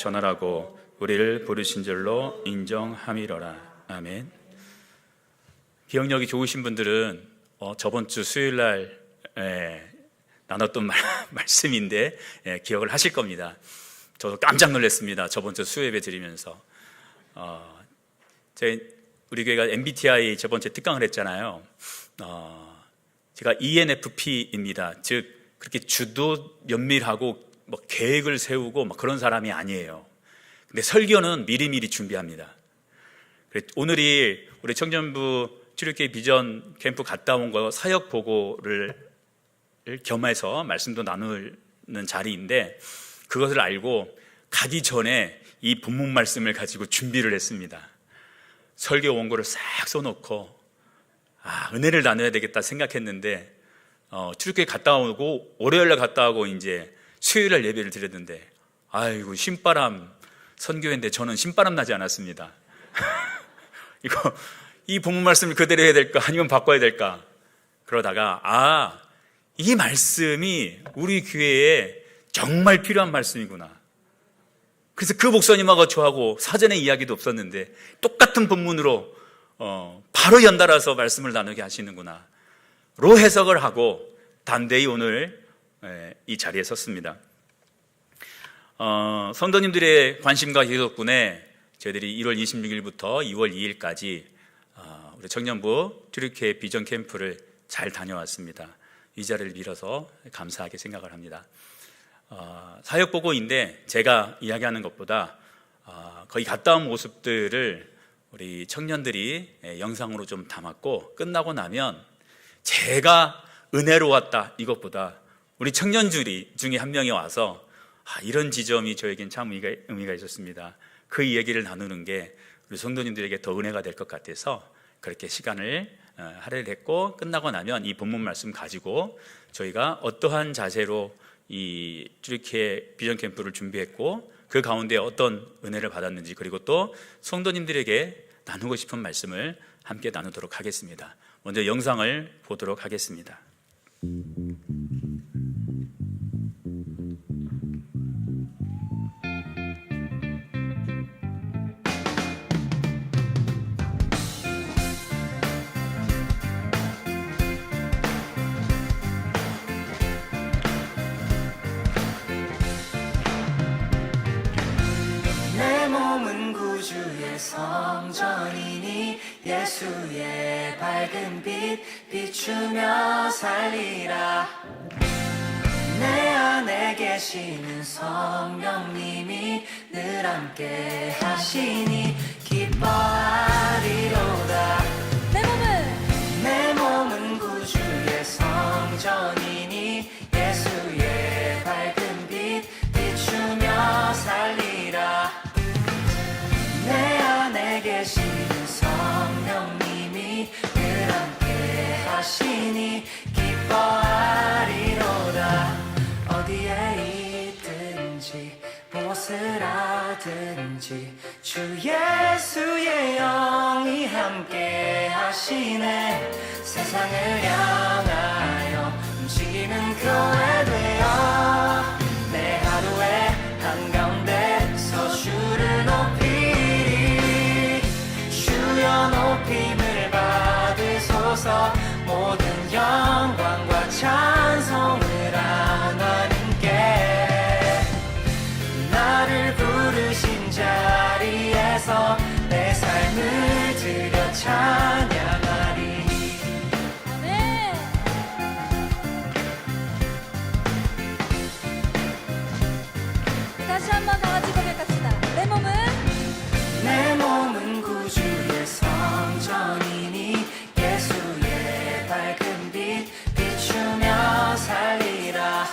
전하라고 우리를 부르신 줄로 인정함이로라. 아멘. 기억력이 좋으신 분들은 저번 주 수요일 날 나눴던 말씀인데 기억을 하실 겁니다. 저도 깜짝 놀랐습니다. 저번 주 수요 예배 드리면서 우리 교회가 MBTI 저번 주에 특강을 했잖아요. 제가 ENFP입니다. 즉 그렇게 주도 면밀하고 뭐 계획을 세우고 막 그런 사람이 아니에요. 근데 설교는 미리미리 준비합니다. 오늘이 우리 청년부 출애굽기 비전 캠프 갔다 온 거 사역 보고를 겸해서 말씀도 나누는 자리인데, 그것을 알고 가기 전에 이 본문 말씀을 가지고 준비를 했습니다. 설교 원고를 싹 써놓고 은혜를 나눠야 되겠다 생각했는데, 출애굽기 갔다 오고 월요일날 갔다 오고 이제 수요일날 예배를 드렸는데, 아이고 신바람 선교회인데 저는 신바람 나지 않았습니다. 이 본문 말씀을 그대로 해야 될까 아니면 바꿔야 될까 그러다가 이 말씀이 우리 교회에 정말 필요한 말씀이구나. 그래서 그 목사님하고 저하고 사전에 이야기도 없었는데 똑같은 본문으로 바로 연달아서 말씀을 나누게 하시는구나 로 해석을 하고 담대히 오늘 이 자리에 섰습니다. 성도님들의 관심과 기도 덕분에 저희들이 1월 26일부터 2월 2일까지 우리 청년부 출애굽기 비전 캠프를 잘 다녀왔습니다. 이 자리를 빌어서 감사하게 생각을 합니다. 사역보고인데 제가 이야기하는 것보다 거의 갔다 온 모습들을 우리 청년들이 영상으로 좀 담았고, 끝나고 나면 제가 은혜로웠다 이것보다 우리 청년들이 중에 한 명이 와서 이런 지점이 저에겐 참 의미가 있었습니다. 그 얘기를 나누는 게 우리 성도님들에게 더 은혜가 될 것 같아서 그렇게 시간을 할애했고, 끝나고 나면 이 본문 말씀 가지고 저희가 어떠한 자세로 이 출애굽기 비전 캠프를 준비했고 그 가운데 어떤 은혜를 받았는지, 그리고 또 성도님들에게 나누고 싶은 말씀을 함께 나누도록 하겠습니다. 먼저 영상을 보도록 하겠습니다. 성전이니 예수의 밝은 빛 비추며 살리라. 내 안에 계시는 성령님이 늘 함께 하시니 기뻐하리로다. 내 몸은 구주의 성전이니 예수의 밝은 빛 비추며 살리라. 내 안에 계시는 성령님이 늘 함께 하시니 기뻐하리로다. 어디에 있든지 무엇을 하든지 주 예수의 영이 함께 하시네. 세상을 향하여 움직이는 교회 되어 내 하루에 한가운데서 주를 높이리. 주여 높임을 받으소서. 모든 영광과 찬송을 하나님께. 나를 부르신 자리에서 내 삶을 드려 찬양하리. 아멘. 다시 한번 다 같이 고백합시다. 내 몸은 구주의 성전이니 예수의 밝은 빛 비추며 살리라.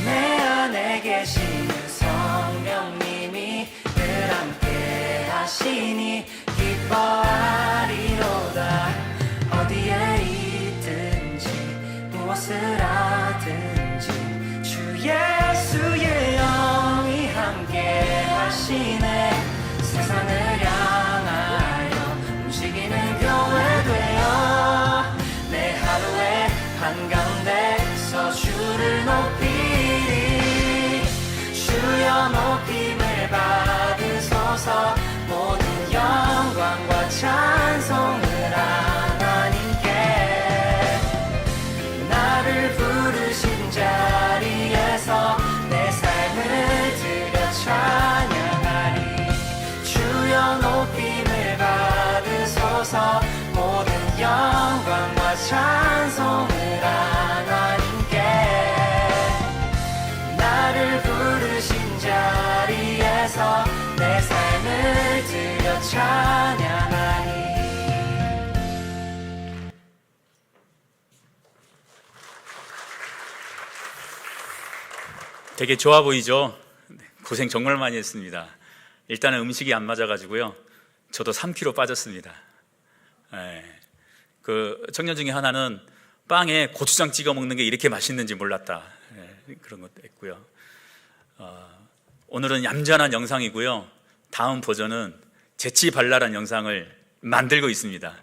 내 안에 계시는 성령님이 늘 함께 하시니 기뻐하리로다. 어디에 있든지 무엇을 하든지 주 예수의 영이 함께 하시네. 세상을 향하여 움직이는 교회 되어 내 하루에 한가운데서 주를 높이리. 주여 높이 찬양하리. 되게 좋아 보이죠? 고생 정말 많이 했습니다. 일단은 음식이 안 맞아가지고요. 저도 3kg 빠졌습니다. 그 청년 중에 하나는 빵에 고추장 찍어 먹는 게 이렇게 맛있는지 몰랐다. 그런 것도 했고요. 오늘은 얌전한 영상이고요. 다음 버전은 재치발랄한 영상을 만들고 있습니다.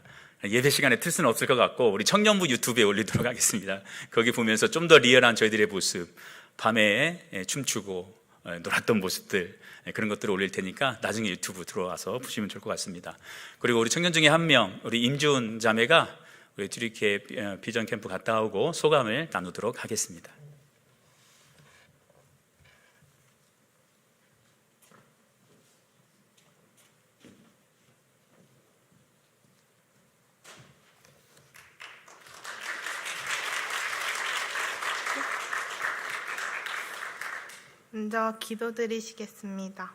예배 시간에 틀 수는 없을 것 같고 우리 청년부 유튜브에 올리도록 하겠습니다. 거기 보면서 좀 더 리얼한 저희들의 모습, 밤에 춤추고 놀았던 모습들, 그런 것들을 올릴 테니까 나중에 유튜브 들어와서 보시면 좋을 것 같습니다. 그리고 우리 청년 중에 한 명, 우리 임주은 자매가 우리 튀르키예 비전 캠프 갔다 오고 소감을 나누도록 하겠습니다. 먼저 기도드리시겠습니다.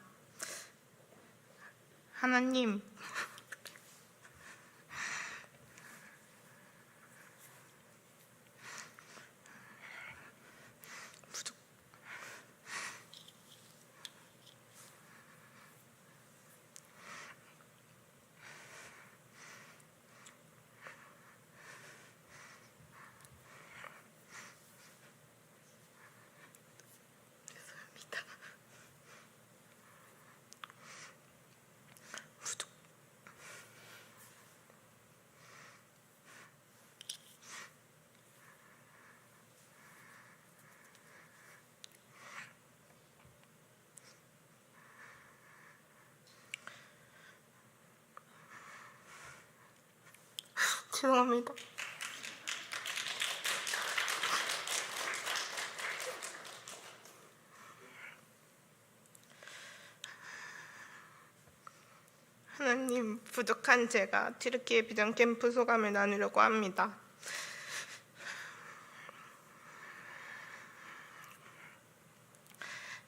하나님, 죄송합니다. 하나님, 부족한 제가 튀르키예 비전 캠프 소감을 나누려고 합니다.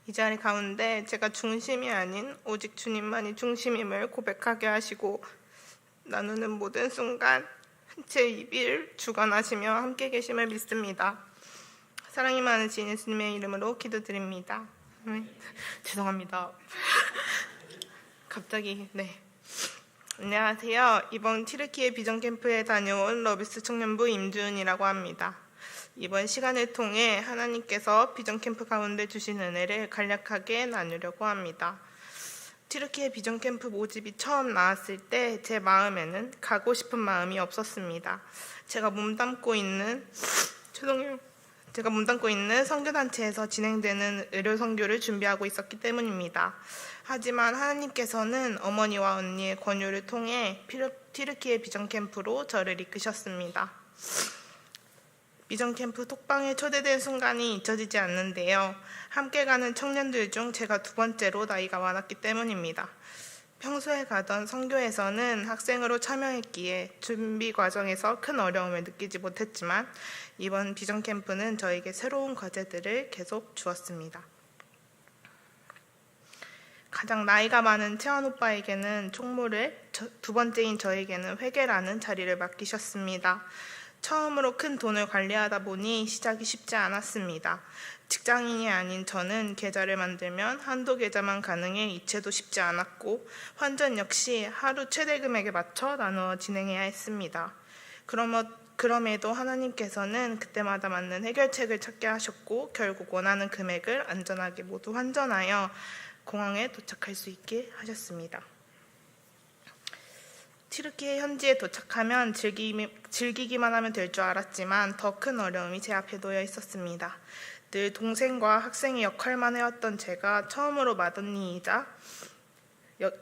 이 자리 가운데 제가 중심이 아닌 오직 주님만이 중심임을 고백하게 하시고 나누는 모든 순간 제 입을 주관하시며 함께 계심을 믿습니다. 사랑이 많으신 예수님의 이름으로 기도드립니다. 죄송합니다. 갑자기 안녕하세요. 이번 튀르키예 비전 캠프에 다녀온 러비스 청년부 임주은이라고 합니다. 이번 시간을 통해 하나님께서 비전 캠프 가운데 주신 은혜를 간략하게 나누려고 합니다. 튀르키예 비전 캠프 모집이 처음 나왔을 때 제 마음에는 가고 싶은 마음이 없었습니다. 제가 몸담고 있는 선교단체에서 진행되는 의료 선교를 준비하고 있었기 때문입니다. 하지만 하나님께서는 어머니와 언니의 권유를 통해 튀르키예 비전 캠프로 저를 이끄셨습니다. 비전 캠프 톡방에 초대된 순간이 잊혀지지 않는데요. 함께 가는 청년들 중 제가 두 번째로 나이가 많았기 때문입니다. 평소에 가던 선교에서는 학생으로 참여했기에 준비 과정에서 큰 어려움을 느끼지 못했지만 이번 비전 캠프는 저에게 새로운 과제들을 계속 주었습니다. 가장 나이가 많은 채원 오빠에게는 총무를, 두 번째인 저에게는 회계라는 자리를 맡기셨습니다. 처음으로 큰 돈을 관리하다 보니 시작이 쉽지 않았습니다. 직장인이 아닌 저는 계좌를 만들면 한도 계좌만 가능해 이체도 쉽지 않았고 환전 역시 하루 최대 금액에 맞춰 나누어 진행해야 했습니다. 그럼에도 하나님께서는 그때마다 맞는 해결책을 찾게 하셨고 결국 원하는 금액을 안전하게 모두 환전하여 공항에 도착할 수 있게 하셨습니다. 튀르키예 현지에 도착하면 즐기기만 하면 될 줄 알았지만 더 큰 어려움이 제 앞에 놓여 있었습니다. 늘 동생과 학생의 역할만 해왔던 제가 처음으로 맏언니이자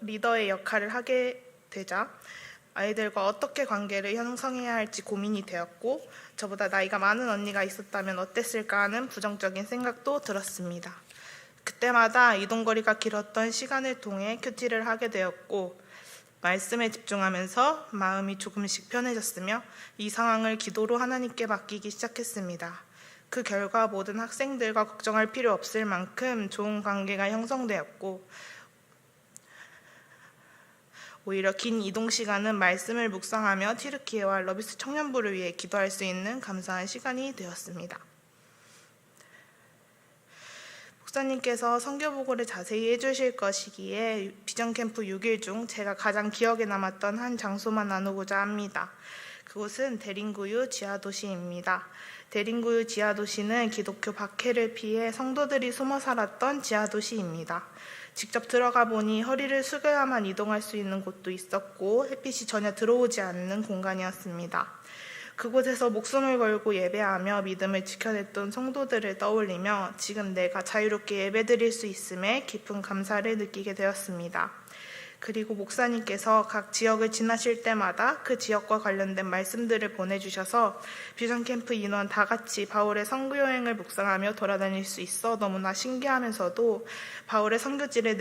리더의 역할을 하게 되자 아이들과 어떻게 관계를 형성해야 할지 고민이 되었고 저보다 나이가 많은 언니가 있었다면 어땠을까 하는 부정적인 생각도 들었습니다. 그때마다 이동거리가 길었던 시간을 통해 큐티를 하게 되었고 말씀에 집중하면서 마음이 조금씩 편해졌으며 이 상황을 기도로 하나님께 맡기기 시작했습니다. 그 결과 모든 학생들과 걱정할 필요 없을 만큼 좋은 관계가 형성되었고 오히려 긴 이동 시간은 말씀을 묵상하며 튀르키예와 러비스 청년부를 위해 기도할 수 있는 감사한 시간이 되었습니다. 목사님께서 선교 보고를 자세히 해주실 것이기에 비전 캠프 6일 중 제가 가장 기억에 남았던 한 장소만 나누고자 합니다. 그곳은 대림구유 지하도시입니다. 대림구유 지하도시는 기독교 박해를 피해 성도들이 숨어 살았던 지하도시입니다. 직접 들어가 보니 허리를 숙여야만 이동할 수 있는 곳도 있었고 햇빛이 전혀 들어오지 않는 공간이었습니다. 그곳에서 목숨을 걸고 예배하며 믿음을 지켜냈던 성도들을 떠올리며 지금 내가 자유롭게 예배드릴 수 있음에 깊은 감사를 느끼게 되었습니다. 그리고 목사님께서 각 지역을 지나실 때마다 그 지역과 관련된 말씀들을 보내주셔서 비전 캠프 인원 다 같이 바울의 선교 여행을 묵상하며 돌아다닐 수 있어 너무나 신기하면서도 바울의 선교지를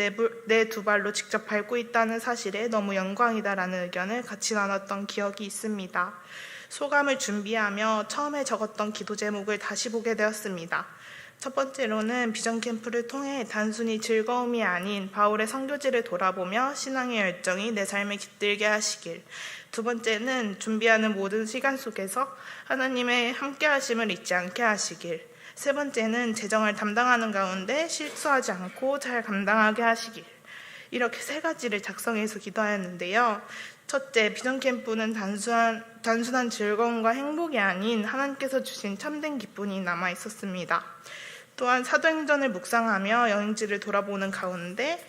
내 두 발로 직접 밟고 있다는 사실에 너무 영광이다라는 의견을 같이 나눴던 기억이 있습니다. 소감을 준비하며 처음에 적었던 기도 제목을 다시 보게 되었습니다. 첫 번째로는 비전 캠프를 통해 단순히 즐거움이 아닌 바울의 선교지를 돌아보며 신앙의 열정이 내 삶에 깃들게 하시길. 두 번째는 준비하는 모든 시간 속에서 하나님의 함께 하심을 잊지 않게 하시길. 세 번째는 재정을 담당하는 가운데 실수하지 않고 잘 감당하게 하시길. 이렇게 세 가지를 작성해서 기도하였는데요. 첫째, 비전 캠프는 단순한 즐거움과 행복이 아닌 하나님께서 주신 참된 기쁨이 남아 있었습니다. 또한 사도행전을 묵상하며 여행지를 돌아보는 가운데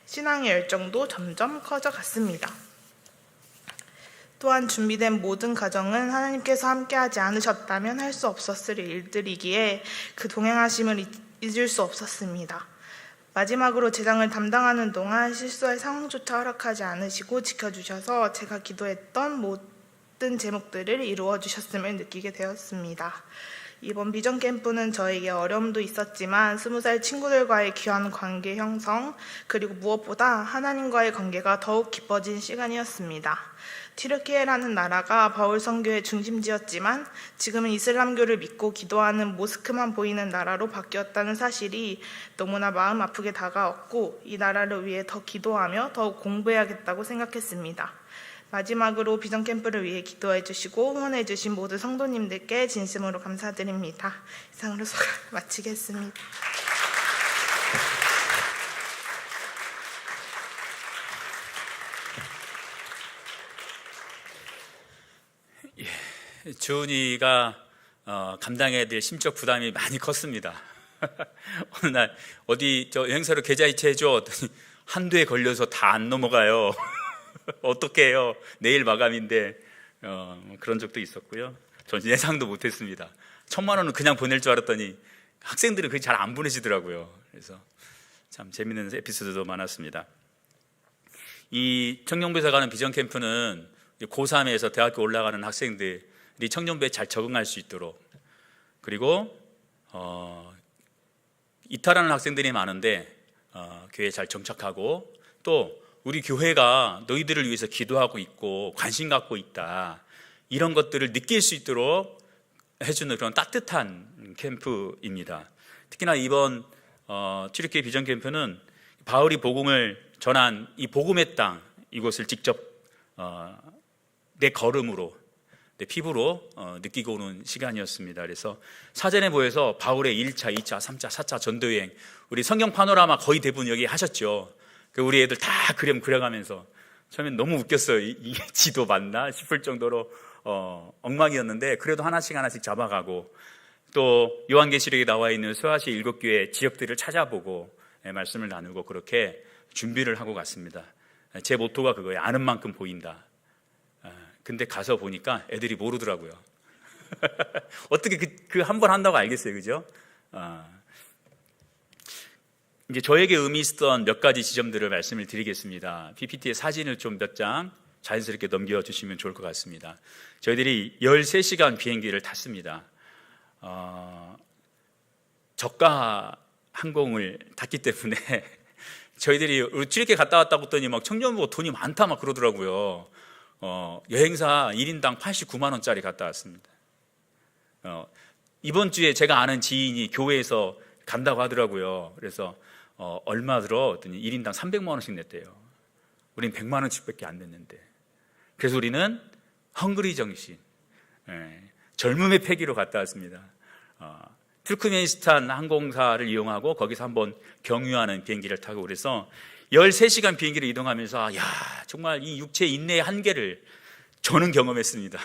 신앙의 열정도 점점 커져갔습니다. 또한 준비된 모든 과정은 하나님께서 함께하지 않으셨다면 할 수 없었을 일들이기에 그 동행하심을 잊을 수 없었습니다. 마지막으로 재정을 담당하는 동안 실수할 상황조차 허락하지 않으시고 지켜주셔서 제가 기도했던 모든 제목들을 이루어 주셨음을 느끼게 되었습니다. 이번 비전 캠프는 저에게 어려움도 있었지만 20살 친구들과의 귀한 관계 형성, 그리고 무엇보다 하나님과의 관계가 더욱 깊어진 시간이었습니다. 튀르키예라는 나라가 바울 선교의 중심지였지만 지금은 이슬람교를 믿고 기도하는 모스크만 보이는 나라로 바뀌었다는 사실이 너무나 마음 아프게 다가왔고 이 나라를 위해 더 기도하며 더욱 공부해야겠다고 생각했습니다. 마지막으로 비전 캠프를 위해 기도해 주시고 후원해 주신 모든 성도님들께 진심으로 감사드립니다. 이상으로 소감 마치겠습니다. 주은이가 감당해야 될 심적 부담이 많이 컸습니다. 어느 날 어디 여행사로 계좌 이체해줘 한도에 걸려서 다 안 넘어가요. 어떻게 해요? 내일 마감인데 그런 적도 있었고요. 전 예상도 못했습니다. 1,000만 원은 그냥 보낼 줄 알았더니 학생들은 그게 잘 안 보내시더라고요. 그래서 참 재밌는 에피소드도 많았습니다. 이 청년부에서 가는 비전 캠프는 고3에서 대학교 올라가는 학생들이 청년부에 잘 적응할 수 있도록, 그리고 이탈하는 학생들이 많은데 교회에 잘 정착하고, 또 우리 교회가 너희들을 위해서 기도하고 있고 관심 갖고 있다, 이런 것들을 느낄 수 있도록 해주는 그런 따뜻한 캠프입니다. 특히나 이번 튀르키예 비전 캠프는 바울이 복음을 전한 이 복음의 땅, 이곳을 직접 내 걸음으로, 내 피부로 느끼고 오는 시간이었습니다. 그래서 사전에 보여서 바울의 1차, 2차, 3차, 4차 전도여행, 우리 성경 파노라마 거의 대부분 여기 하셨죠. 우리 애들 다 그림 그려가면서 처음엔 너무 웃겼어요. 이게 지도 맞나 싶을 정도로 엉망이었는데 그래도 하나씩 잡아가고, 또 요한계시록에 나와 있는 소아시 7교회 지역들을 찾아보고 말씀을 나누고 그렇게 준비를 하고 갔습니다. 제 모토가 그거예요. 아는 만큼 보인다. 근데 가서 보니까 애들이 모르더라고요. 어떻게 그 한 번 한다고 알겠어요, 그죠? 이제 저에게 의미 있었던 몇 가지 지점들을 말씀을 드리겠습니다. PPT에 사진을 좀 몇 장 자연스럽게 넘겨주시면 좋을 것 같습니다. 저희들이 13시간 비행기를 탔습니다. 저가 항공을 탔기 때문에 저희들이 튀르키예 갔다 왔다고 했더니 막 청년부가 돈이 많다 막 그러더라고요. 여행사 1인당 89만 원짜리 갔다 왔습니다. 이번 주에 제가 아는 지인이 교회에서 간다고 하더라고요. 그래서 얼마 들어? 했더니 1인당 300만 원씩 냈대요. 우린 100만 원씩밖에 안 냈는데. 그래서 우리는 헝그리 정신, 젊음의 패기로 갔다 왔습니다. 투르크메니스탄 항공사를 이용하고 거기서 한번 경유하는 비행기를 타고 그래서 13시간 비행기를 이동하면서 야, 정말 이 육체의 인내의 한계를 저는 경험했습니다.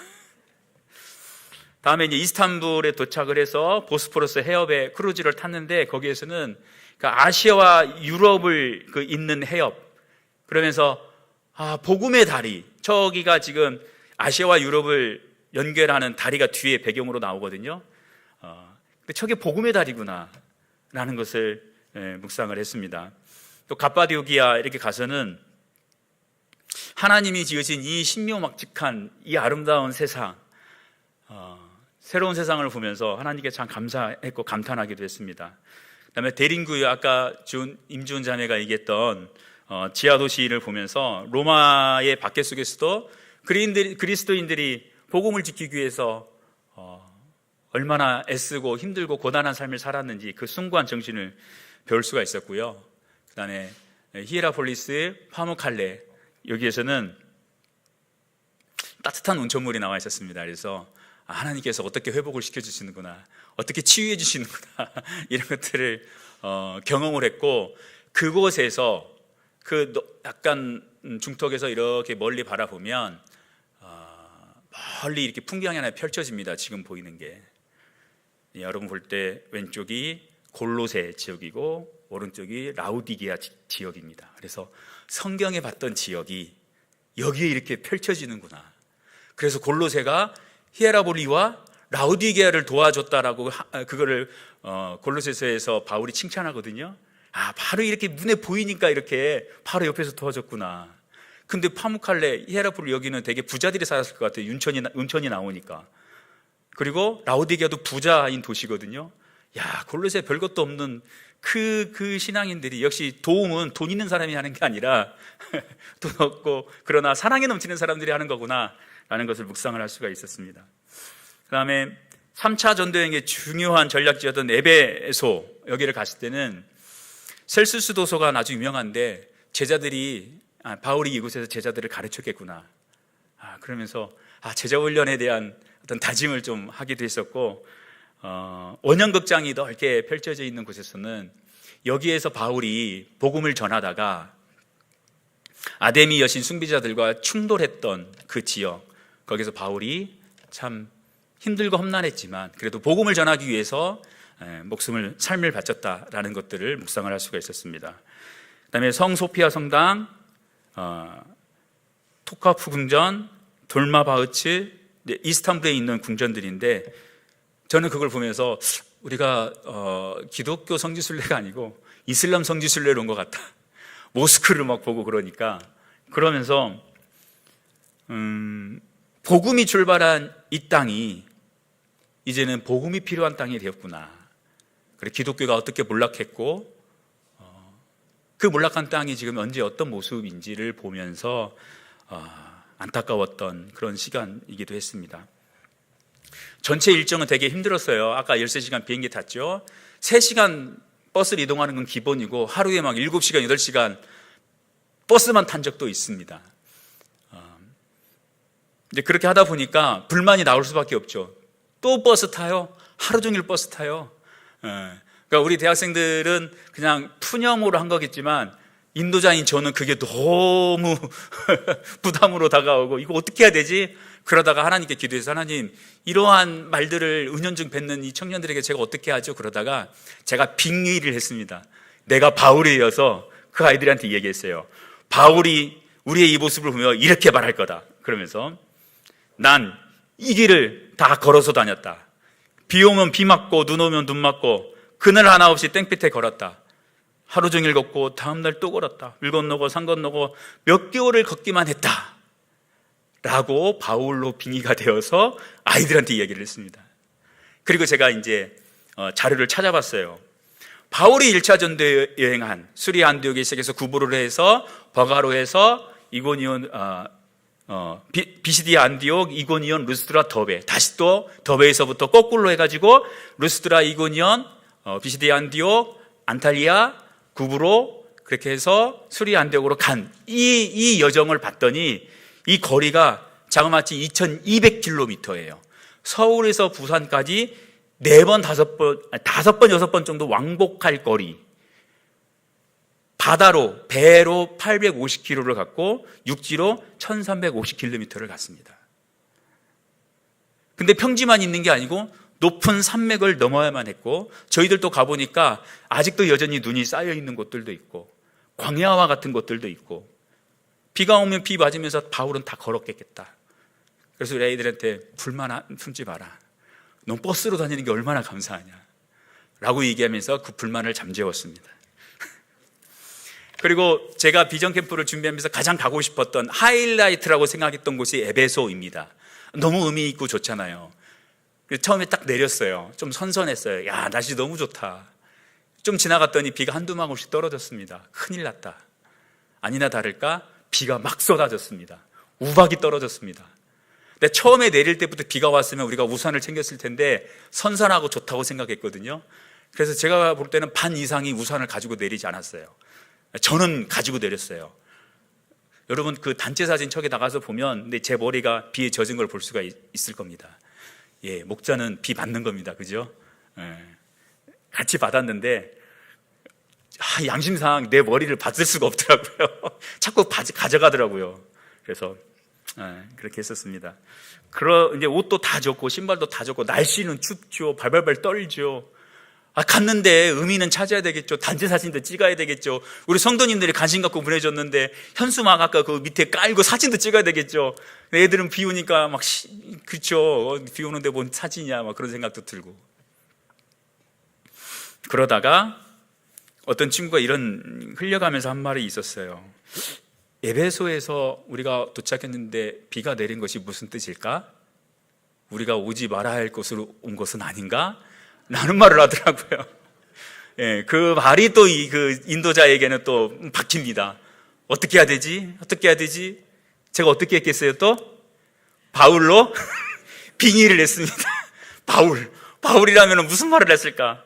다음에 이제 이스탄불에 도착을 해서 보스포러스 해협에 크루즈를 탔는데 거기에서는 그러니까 아시아와 유럽을 잇는 해협, 그러면서 복음의 다리, 저기가 지금 아시아와 유럽을 연결하는 다리가 뒤에 배경으로 나오거든요. 근데 저게 복음의 다리구나 라는 것을 묵상을 했습니다. 또 갑바디오기아 이렇게 가서는 하나님이 지으신 이 신묘막직한 이 아름다운 세상, 새로운 세상을 보면서 하나님께 참 감사했고 감탄하기도 했습니다. 그다음에 대림구의 아까 임주은 자매가 얘기했던 지하도시를 보면서 로마의 박해 속에서도 그리스도인들이 복음을 지키기 위해서 얼마나 애쓰고 힘들고 고단한 삶을 살았는지 그 숭고한 정신을 배울 수가 있었고요. 그다음에 히에라폴리스, 파무칼레 여기에서는 따뜻한 온천물이 나와 있었습니다. 그래서 하나님께서 어떻게 회복을 시켜주시는구나, 어떻게 치유해 주시는구나 이런 것들을 경험을 했고, 그곳에서 그 약간 중턱에서 이렇게 멀리 바라보면 멀리 이렇게 풍경이 하나 펼쳐집니다. 지금 보이는 게 여러분 볼 때 왼쪽이 골로새 지역이고 오른쪽이 라우디게아 지역입니다. 그래서 성경에 봤던 지역이 여기에 이렇게 펼쳐지는구나. 그래서 골로새가 히에라볼리와 라우디게아를 도와줬다라고 그거를 골로새서에서 바울이 칭찬하거든요. 바로 이렇게 눈에 보이니까 이렇게 바로 옆에서 도와줬구나. 근데 파무칼레, 히에라폴리 여기는 되게 부자들이 살았을 것 같아요. 은천이 나오니까. 그리고 라우디게아도 부자인 도시거든요. 야, 골로새 별것도 없는 그 신앙인들이 역시 도움은 돈 있는 사람이 하는 게 아니라 돈 없고 그러나 사랑에 넘치는 사람들이 하는 거구나 라는 것을 묵상을 할 수가 있었습니다. 그 다음에 3차 전도여행의 중요한 전략지였던 에베소 여기를 갔을 때는 셀수스 도서가 아주 유명한데 제자들이 바울이 이곳에서 제자들을 가르쳤겠구나 그러면서 제자 훈련에 대한 어떤 다짐을 좀 하기도 했었고, 원형극장이 넓게 펼쳐져 있는 곳에서는 여기에서 바울이 복음을 전하다가 아데미 여신 숭배자들과 충돌했던 그 지역, 거기서 바울이 참 힘들고 험난했지만 그래도 복음을 전하기 위해서 삶을 바쳤다라는 것들을 묵상을 할 수가 있었습니다. 그다음에 성소피아 성당, 토카프 궁전, 돌마바흐츠, 이스탄불에 있는 궁전들인데 저는 그걸 보면서 우리가 기독교 성지순례가 아니고 이슬람 성지순례로 온 것 같다. 모스크를 막 보고 그러면서 복음이 출발한 이 땅이 이제는 복음이 필요한 땅이 되었구나. 그래 기독교가 어떻게 몰락했고 그 몰락한 땅이 지금 언제 어떤 모습인지를 보면서 안타까웠던 그런 시간이기도 했습니다. 전체 일정은 되게 힘들었어요. 아까 13시간 비행기 탔죠. 3시간 버스를 이동하는 건 기본이고 하루에 막 7시간, 8시간 버스만 탄 적도 있습니다. 이제 그렇게 하다 보니까 불만이 나올 수밖에 없죠. 또 버스 타요? 하루 종일 버스 타요? 그러니까 우리 대학생들은 그냥 푸념으로 한 거겠지만 인도자인 저는 그게 너무 부담으로 다가오고 이거 어떻게 해야 되지? 그러다가 하나님께 기도해서 하나님 이러한 말들을 은연중 뱉는 이 청년들에게 제가 어떻게 하죠? 그러다가 제가 빙의를 했습니다. 내가 바울이어서 그 아이들한테 얘기했어요. 바울이 우리의 이 모습을 보며 이렇게 말할 거다. 그러면서 난 이 길을 다 걸어서 다녔다. 비 오면 비 맞고 눈 오면 눈 맞고 그늘 하나 없이 땡볕에 걸었다. 하루 종일 걷고 다음날 또 걸었다. 물 건너고 산 건너고 몇 개월을 걷기만 했다 라고 바울로 빙의가 되어서 아이들한테 이야기를 했습니다. 그리고 제가 이제 자료를 찾아봤어요. 바울이 1차 전도 여행한 수리아 안디옥에 시작해서 구부로를 해서 버가로에서 이고니온 비시디아 안디옥, 이고니온, 루스드라, 더베, 다시 또 더베에서부터 거꾸로 해가지고 루스드라, 이고니온, 비시디아 안디옥, 안탈리아, 구브로, 그렇게 해서 수리 안되고로 간 이 여정을 봤더니 이 거리가 자그마치 2200km예요. 서울에서 부산까지 4번, 5번, 5번, 6번 정도 왕복할 거리. 바다로, 배로 850km를 갔고 육지로 1350km를 갔습니다. 근데 평지만 있는 게 아니고 높은 산맥을 넘어야만 했고, 저희들도 가보니까 아직도 여전히 눈이 쌓여 있는 곳들도 있고 광야와 같은 곳들도 있고, 비가 오면 비 맞으면서 바울은 다 걸었겠다. 그래서 우리 아이들한테 불만 품지 마라. 넌 버스로 다니는 게 얼마나 감사하냐 라고 얘기하면서 그 불만을 잠재웠습니다. 그리고 제가 비전 캠프를 준비하면서 가장 가고 싶었던 하이라이트라고 생각했던 곳이 에베소입니다. 너무 의미 있고 좋잖아요. 처음에 딱 내렸어요. 좀 선선했어요. 야, 날씨 너무 좋다. 좀 지나갔더니 비가 한두 방울씩 떨어졌습니다. 큰일 났다. 아니나 다를까 비가 막 쏟아졌습니다. 우박이 떨어졌습니다. 근데 처음에 내릴 때부터 비가 왔으면 우리가 우산을 챙겼을 텐데 선선하고 좋다고 생각했거든요. 그래서 제가 볼 때는 반 이상이 우산을 가지고 내리지 않았어요. 저는 가지고 내렸어요. 여러분 그 단체 사진 척에 나가서 보면 근데 제 머리가 비에 젖은 걸 볼 수가 있을 겁니다. 예, 목자는 비 받는 겁니다. 그죠? 예, 같이 받았는데 양심상 내 머리를 받을 수가 없더라고요. 자꾸 가져가더라고요. 그래서 그렇게 했었습니다. 이제 옷도 다 젖고 신발도 다 젖고 날씨는 춥죠. 발발발 떨죠. 갔는데 의미는 찾아야 되겠죠. 단체 사진도 찍어야 되겠죠. 우리 성도님들이 관심 갖고 보내줬는데 현수막 아까 그 밑에 깔고 사진도 찍어야 되겠죠. 애들은 비 오니까 막 그렇죠. 비 오는데 뭔 사진이야 막 그런 생각도 들고. 그러다가 어떤 친구가 이런 흘려가면서 한 말이 있었어요. 에베소에서 우리가 도착했는데 비가 내린 것이 무슨 뜻일까? 우리가 오지 말아야 할 곳으로 온 것은 아닌가? 라는 말을 하더라고요. 예, 그 말이 또 그 인도자에게는 또 박힙니다. 어떻게 해야 되지? 어떻게 해야 되지? 제가 어떻게 했겠어요 또? 바울로 빙의를 했습니다. 바울이라면 무슨 말을 했을까?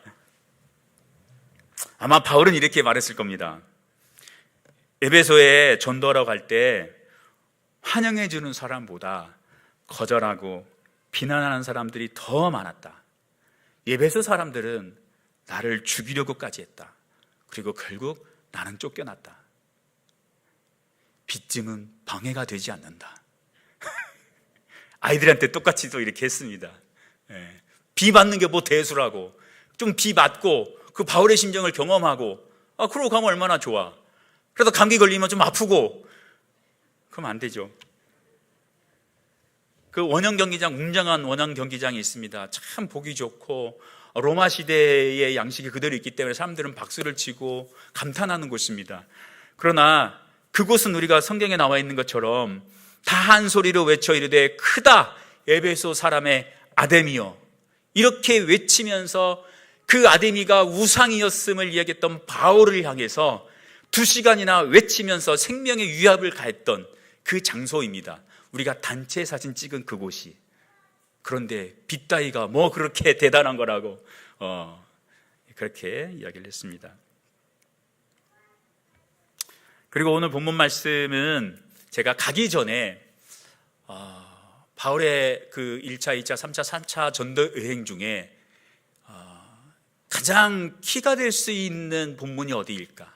아마 바울은 이렇게 말했을 겁니다. 에베소에 전도하러 갈 때 환영해 주는 사람보다 거절하고 비난하는 사람들이 더 많았다. 에베소 사람들은 나를 죽이려고까지 했다. 그리고 결국 나는 쫓겨났다. 빚짐은 방해가 되지 않는다. 아이들한테 똑같이 또 이렇게 했습니다. 예. 비 맞는 게 뭐 대수라고. 좀 비 맞고 그 바울의 심정을 경험하고 그러고 가면 얼마나 좋아. 그래도 감기 걸리면 좀 아프고 그러면 안 되죠. 그 원형 경기장, 웅장한 원형 경기장이 있습니다. 참 보기 좋고 로마 시대의 양식이 그대로 있기 때문에 사람들은 박수를 치고 감탄하는 곳입니다. 그러나 그곳은 우리가 성경에 나와 있는 것처럼 다 한 소리로 외쳐 이르되 크다 에베소 사람의 아데미여, 이렇게 외치면서 그 아데미가 우상이었음을 이야기했던 바울을 향해서 2시간이나 외치면서 생명의 위협을 가했던 그 장소입니다. 우리가 단체 사진 찍은 그곳이. 그런데 빚 따위가 뭐 그렇게 대단한 거라고 그렇게 이야기를 했습니다. 그리고 오늘 본문 말씀은 제가 가기 전에 바울의 그 1차, 2차, 3차, 4차 전도 여행 중에 가장 키가 될 수 있는 본문이 어디일까?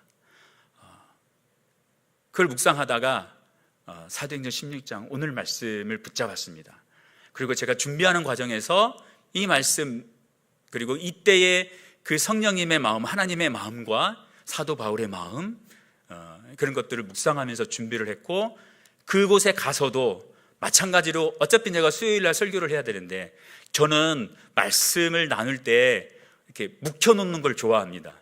그걸 묵상하다가 사도행전 16장 오늘 말씀을 붙잡았습니다. 그리고 제가 준비하는 과정에서 이 말씀, 그리고 이때의 그 성령님의 마음, 하나님의 마음과 사도 바울의 마음, 그런 것들을 묵상하면서 준비를 했고, 그곳에 가서도 마찬가지로 어차피 내가 수요일날 설교를 해야 되는데 저는 말씀을 나눌 때 이렇게 묵혀놓는 걸 좋아합니다.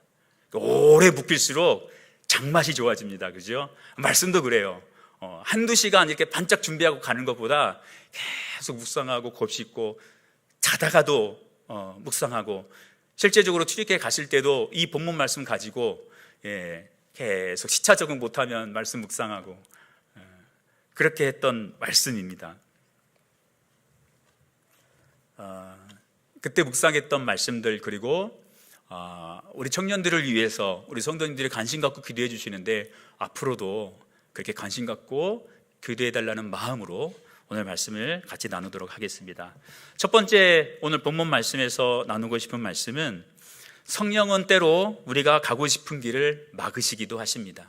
오래 묵힐수록 장맛이 좋아집니다. 그죠? 말씀도 그래요. 한두 시간 이렇게 반짝 준비하고 가는 것보다 계속 묵상하고 곱씹고 자다가도 묵상하고, 실제적으로 출입회 가실 때도 이 본문 말씀 가지고 계속 시차 적응 못하면 말씀 묵상하고 그렇게 했던 말씀입니다. 그때 묵상했던 말씀들, 그리고 우리 청년들을 위해서 우리 성도님들이 관심 갖고 기도해 주시는데 앞으로도 그렇게 관심 갖고 기도해 달라는 마음으로 오늘 말씀을 같이 나누도록 하겠습니다. 첫 번째 오늘 본문 말씀에서 나누고 싶은 말씀은 성령은 때로 우리가 가고 싶은 길을 막으시기도 하십니다.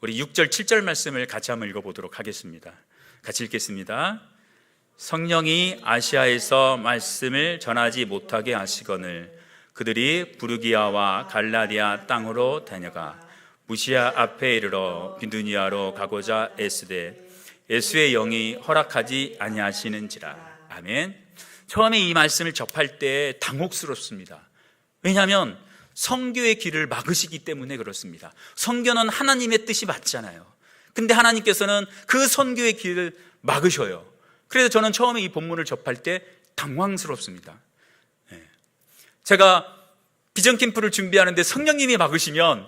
우리 6절 7절 말씀을 같이 한번 읽어보도록 하겠습니다. 같이 읽겠습니다. 성령이 아시아에서 말씀을 전하지 못하게 하시거늘 그들이 부르기아와 갈라디아 땅으로 다녀가 무시아 앞에 이르러 비두니아로 가고자 애쓰되 예수의 영이 허락하지 아니하시는지라. 아멘. 처음에 이 말씀을 접할 때 당혹스럽습니다. 왜냐하면 선교의 길을 막으시기 때문에 그렇습니다. 선교는 하나님의 뜻이 맞잖아요. 근데 하나님께서는 그 선교의 길을 막으셔요. 그래서 저는 처음에 이 본문을 접할 때 당황스럽습니다. 제가 비전 캠프를 준비하는데 성령님이 막으시면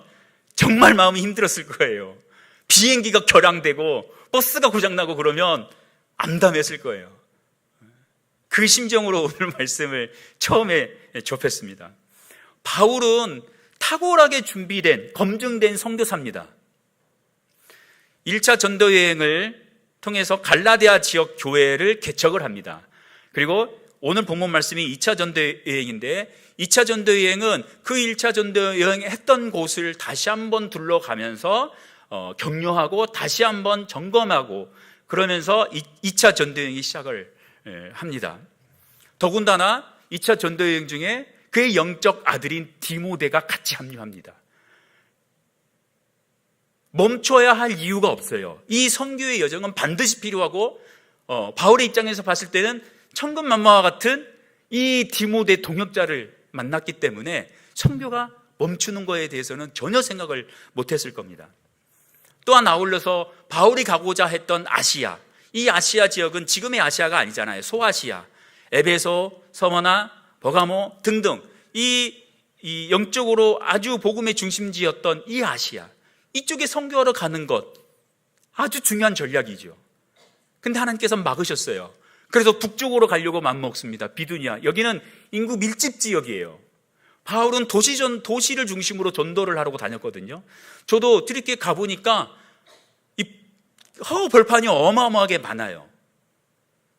정말 마음이 힘들었을 거예요. 비행기가 결항되고 버스가 고장나고 그러면 암담했을 거예요. 그 심정으로 오늘 말씀을 처음에 접했습니다. 바울은 탁월하게 준비된 검증된 선교사입니다. 1차 전도 여행을 통해서 갈라디아 지역 교회를 개척을 합니다. 그리고 오늘 본문 말씀이 2차 전도 여행인데 2차 전도 여행은 그 1차 전도 여행 했던 곳을 다시 한번 둘러가면서 격려하고 다시 한번 점검하고 그러면서 2차 전도 여행이 시작을 합니다. 더군다나 2차 전도 여행 중에 그의 영적 아들인 디모데가 같이 합류합니다. 멈춰야 할 이유가 없어요. 이 선교의 여정은 반드시 필요하고 바울의 입장에서 봤을 때는 천군만마와 같은 이 디모데 동역자를 만났기 때문에 선교가 멈추는 거에 대해서는 전혀 생각을 못했을 겁니다. 또한 아울러서 바울이 가고자 했던 아시아, 이 아시아 지역은 지금의 아시아가 아니잖아요. 소아시아, 에베소, 서머나, 버가모 등등 이 영적으로 아주 복음의 중심지였던 이 아시아, 이쪽에 선교하러 가는 것 아주 중요한 전략이죠. 근데 하나님께서는 막으셨어요. 그래서 북쪽으로 가려고 맘먹습니다. 비두니아, 여기는 인구 밀집 지역이에요. 바울은 도시를 중심으로 전도를 하려고 다녔거든요. 저도 이렇게 가보니까 이 벌판이 어마어마하게 많아요.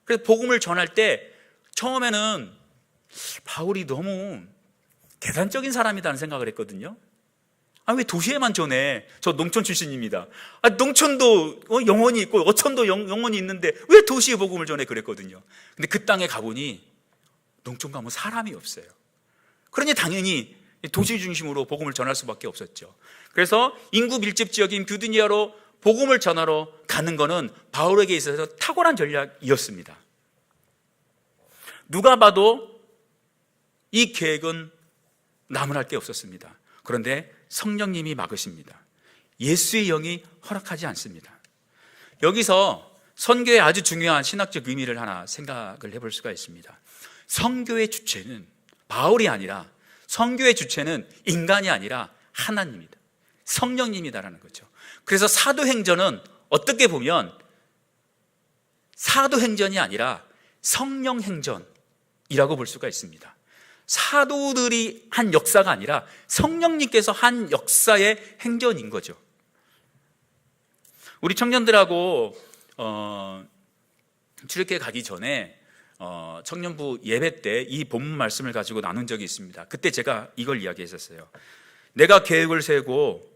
그래서 복음을 전할 때 처음에는 바울이 너무 계산적인 사람이라는 생각을 했거든요. 왜 도시에만 전해? 저 농촌 출신입니다. 농촌도 영혼이 있고 어촌도 영혼이 있는데 왜 도시에 복음을 전해? 그랬거든요. 근데 그 땅에 가보니 농촌 가면 사람이 없어요. 그러니 당연히 도시 중심으로 복음을 전할 수밖에 없었죠. 그래서 인구 밀집 지역인 비두니아로 복음을 전하러 가는 것은 바울에게 있어서 탁월한 전략이었습니다. 누가 봐도 이 계획은 나무랄 게 없었습니다. 그런데 성령님이 막으십니다. 예수의 영이 허락하지 않습니다. 여기서 선교의 아주 중요한 신학적 의미를 하나 생각을 해볼 수가 있습니다. 선교의 주체는 바울이 아니라, 선교의 주체는 인간이 아니라 하나님이다. 성령님이다라는 거죠. 그래서 사도행전은 어떻게 보면 사도행전이 아니라 성령행전이라고 볼 수가 있습니다. 사도들이 한 역사가 아니라 성령님께서 한 역사의 행전인 거죠. 우리 청년들하고 출애굽에 가기 전에 청년부 예배 때 이 본문 말씀을 가지고 나눈 적이 있습니다. 그때 제가 이걸 이야기했었어요. 내가 계획을 세우고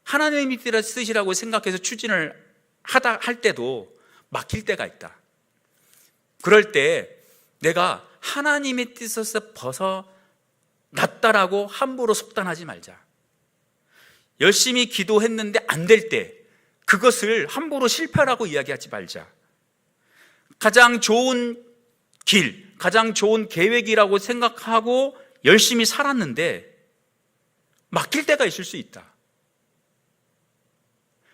하나님의 뜻이라고 생각해서 추진을 할 때도 막힐 때가 있다. 그럴 때 내가 하나님의 뜻에서 벗어났다라고 함부로 속단하지 말자. 열심히 기도했는데 안 될 때 그것을 함부로 실패라고 이야기하지 말자. 가장 좋은 길, 가장 좋은 계획이라고 생각하고 열심히 살았는데 막힐 때가 있을 수 있다.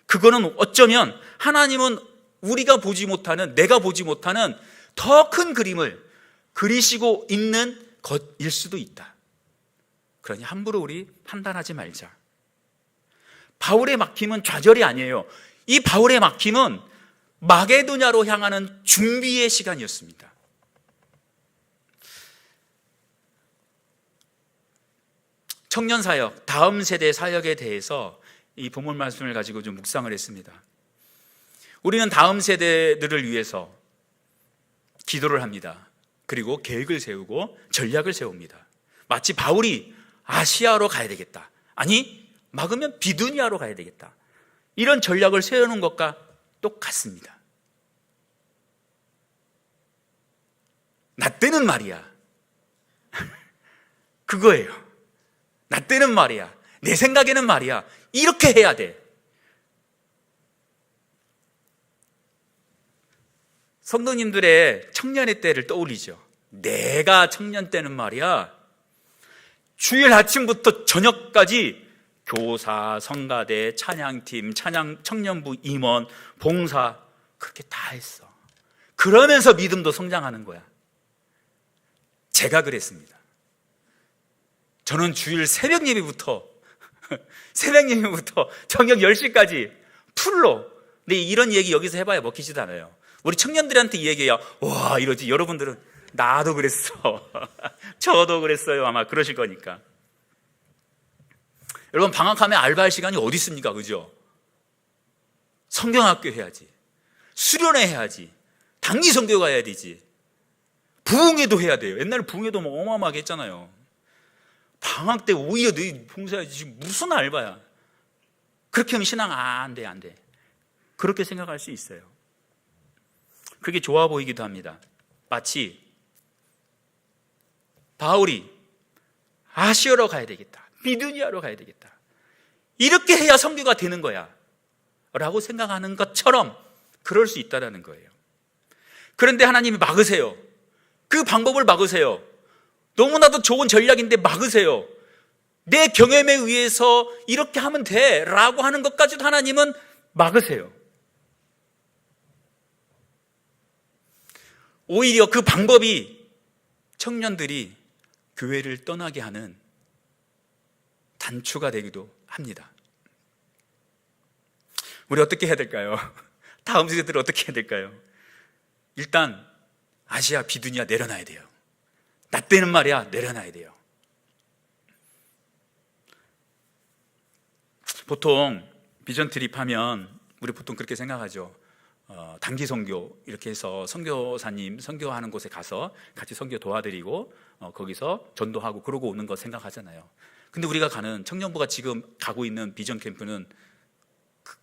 그거는 어쩌면 하나님은 우리가 보지 못하는, 내가 보지 못하는 더 큰 그림을 그리시고 있는 것일 수도 있다. 그러니 함부로 우리 판단하지 말자. 바울의 막힘은 좌절이 아니에요. 이 바울의 막힘은 마게도냐로 향하는 준비의 시간이었습니다. 청년 사역, 다음 세대 사역에 대해서 이 본문 말씀을 가지고 좀 묵상을 했습니다. 우리는 다음 세대들을 위해서 기도를 합니다. 그리고 계획을 세우고 전략을 세웁니다. 마치 바울이 아시아로 가야 되겠다, 아니 막으면 비두니아로 가야 되겠다, 이런 전략을 세우는 것과 똑같습니다. 나 때는 말이야 그거예요. 나 때는 말이야, 내 생각에는 말이야, 이렇게 해야 돼. 성도님들의 청년의 때를 떠올리죠. 내가 청년 때는 말이야, 주일 아침부터 저녁까지 교사, 성가대, 찬양팀, 청년부 임원, 봉사 그렇게 다 했어. 그러면서 믿음도 성장하는 거야. 제가 그랬습니다. 저는 주일 새벽 예배부터 저녁 10시까지 풀로. 근데 이런 얘기 여기서 해봐야 먹히지도 않아요. 우리 청년들한테 이 얘기해야 와 이러지. 여러분들은 나도 그랬어 저도 그랬어요 아마 그러실 거니까. 여러분, 방학하면 알바할 시간이 어디 있습니까? 그죠? 성경학교 해야지, 수련회 해야지, 단기 선교 가야 되지, 부흥회도 해야 돼요. 옛날에 부흥회도 뭐 어마어마하게 했잖아요. 방학 때 오히려 너희 봉사해야지. 지금 무슨 알바야. 그렇게 하면 신앙 안 돼. 그렇게 생각할 수 있어요. 그게 좋아 보이기도 합니다. 마치 바울이 아시아로 가야 되겠다, 비두니아로 가야 되겠다, 이렇게 해야 선교가 되는 거야 라고 생각하는 것처럼 그럴 수 있다는 거예요. 그런데 하나님이 막으세요. 그 방법을 막으세요. 너무나도 좋은 전략인데 막으세요. 내 경험에 의해서 이렇게 하면 돼 라고 하는 것까지도 하나님은 막으세요. 오히려 그 방법이 청년들이 교회를 떠나게 하는 단추가 되기도 합니다. 우리 어떻게 해야 될까요? 다음 세대들 어떻게 해야 될까요? 일단 아시아 비두니아 내려놔야 돼요. 나 때는 말이야 내려놔야 돼요. 보통 비전 트립 하면 우리 보통 그렇게 생각하죠. 단기 선교 이렇게 해서 선교사님 선교하는 곳에 가서 같이 선교 도와드리고 거기서 전도하고 그러고 오는 거 생각하잖아요. 근데 우리가 가는 청년부가 지금 가고 있는 비전 캠프는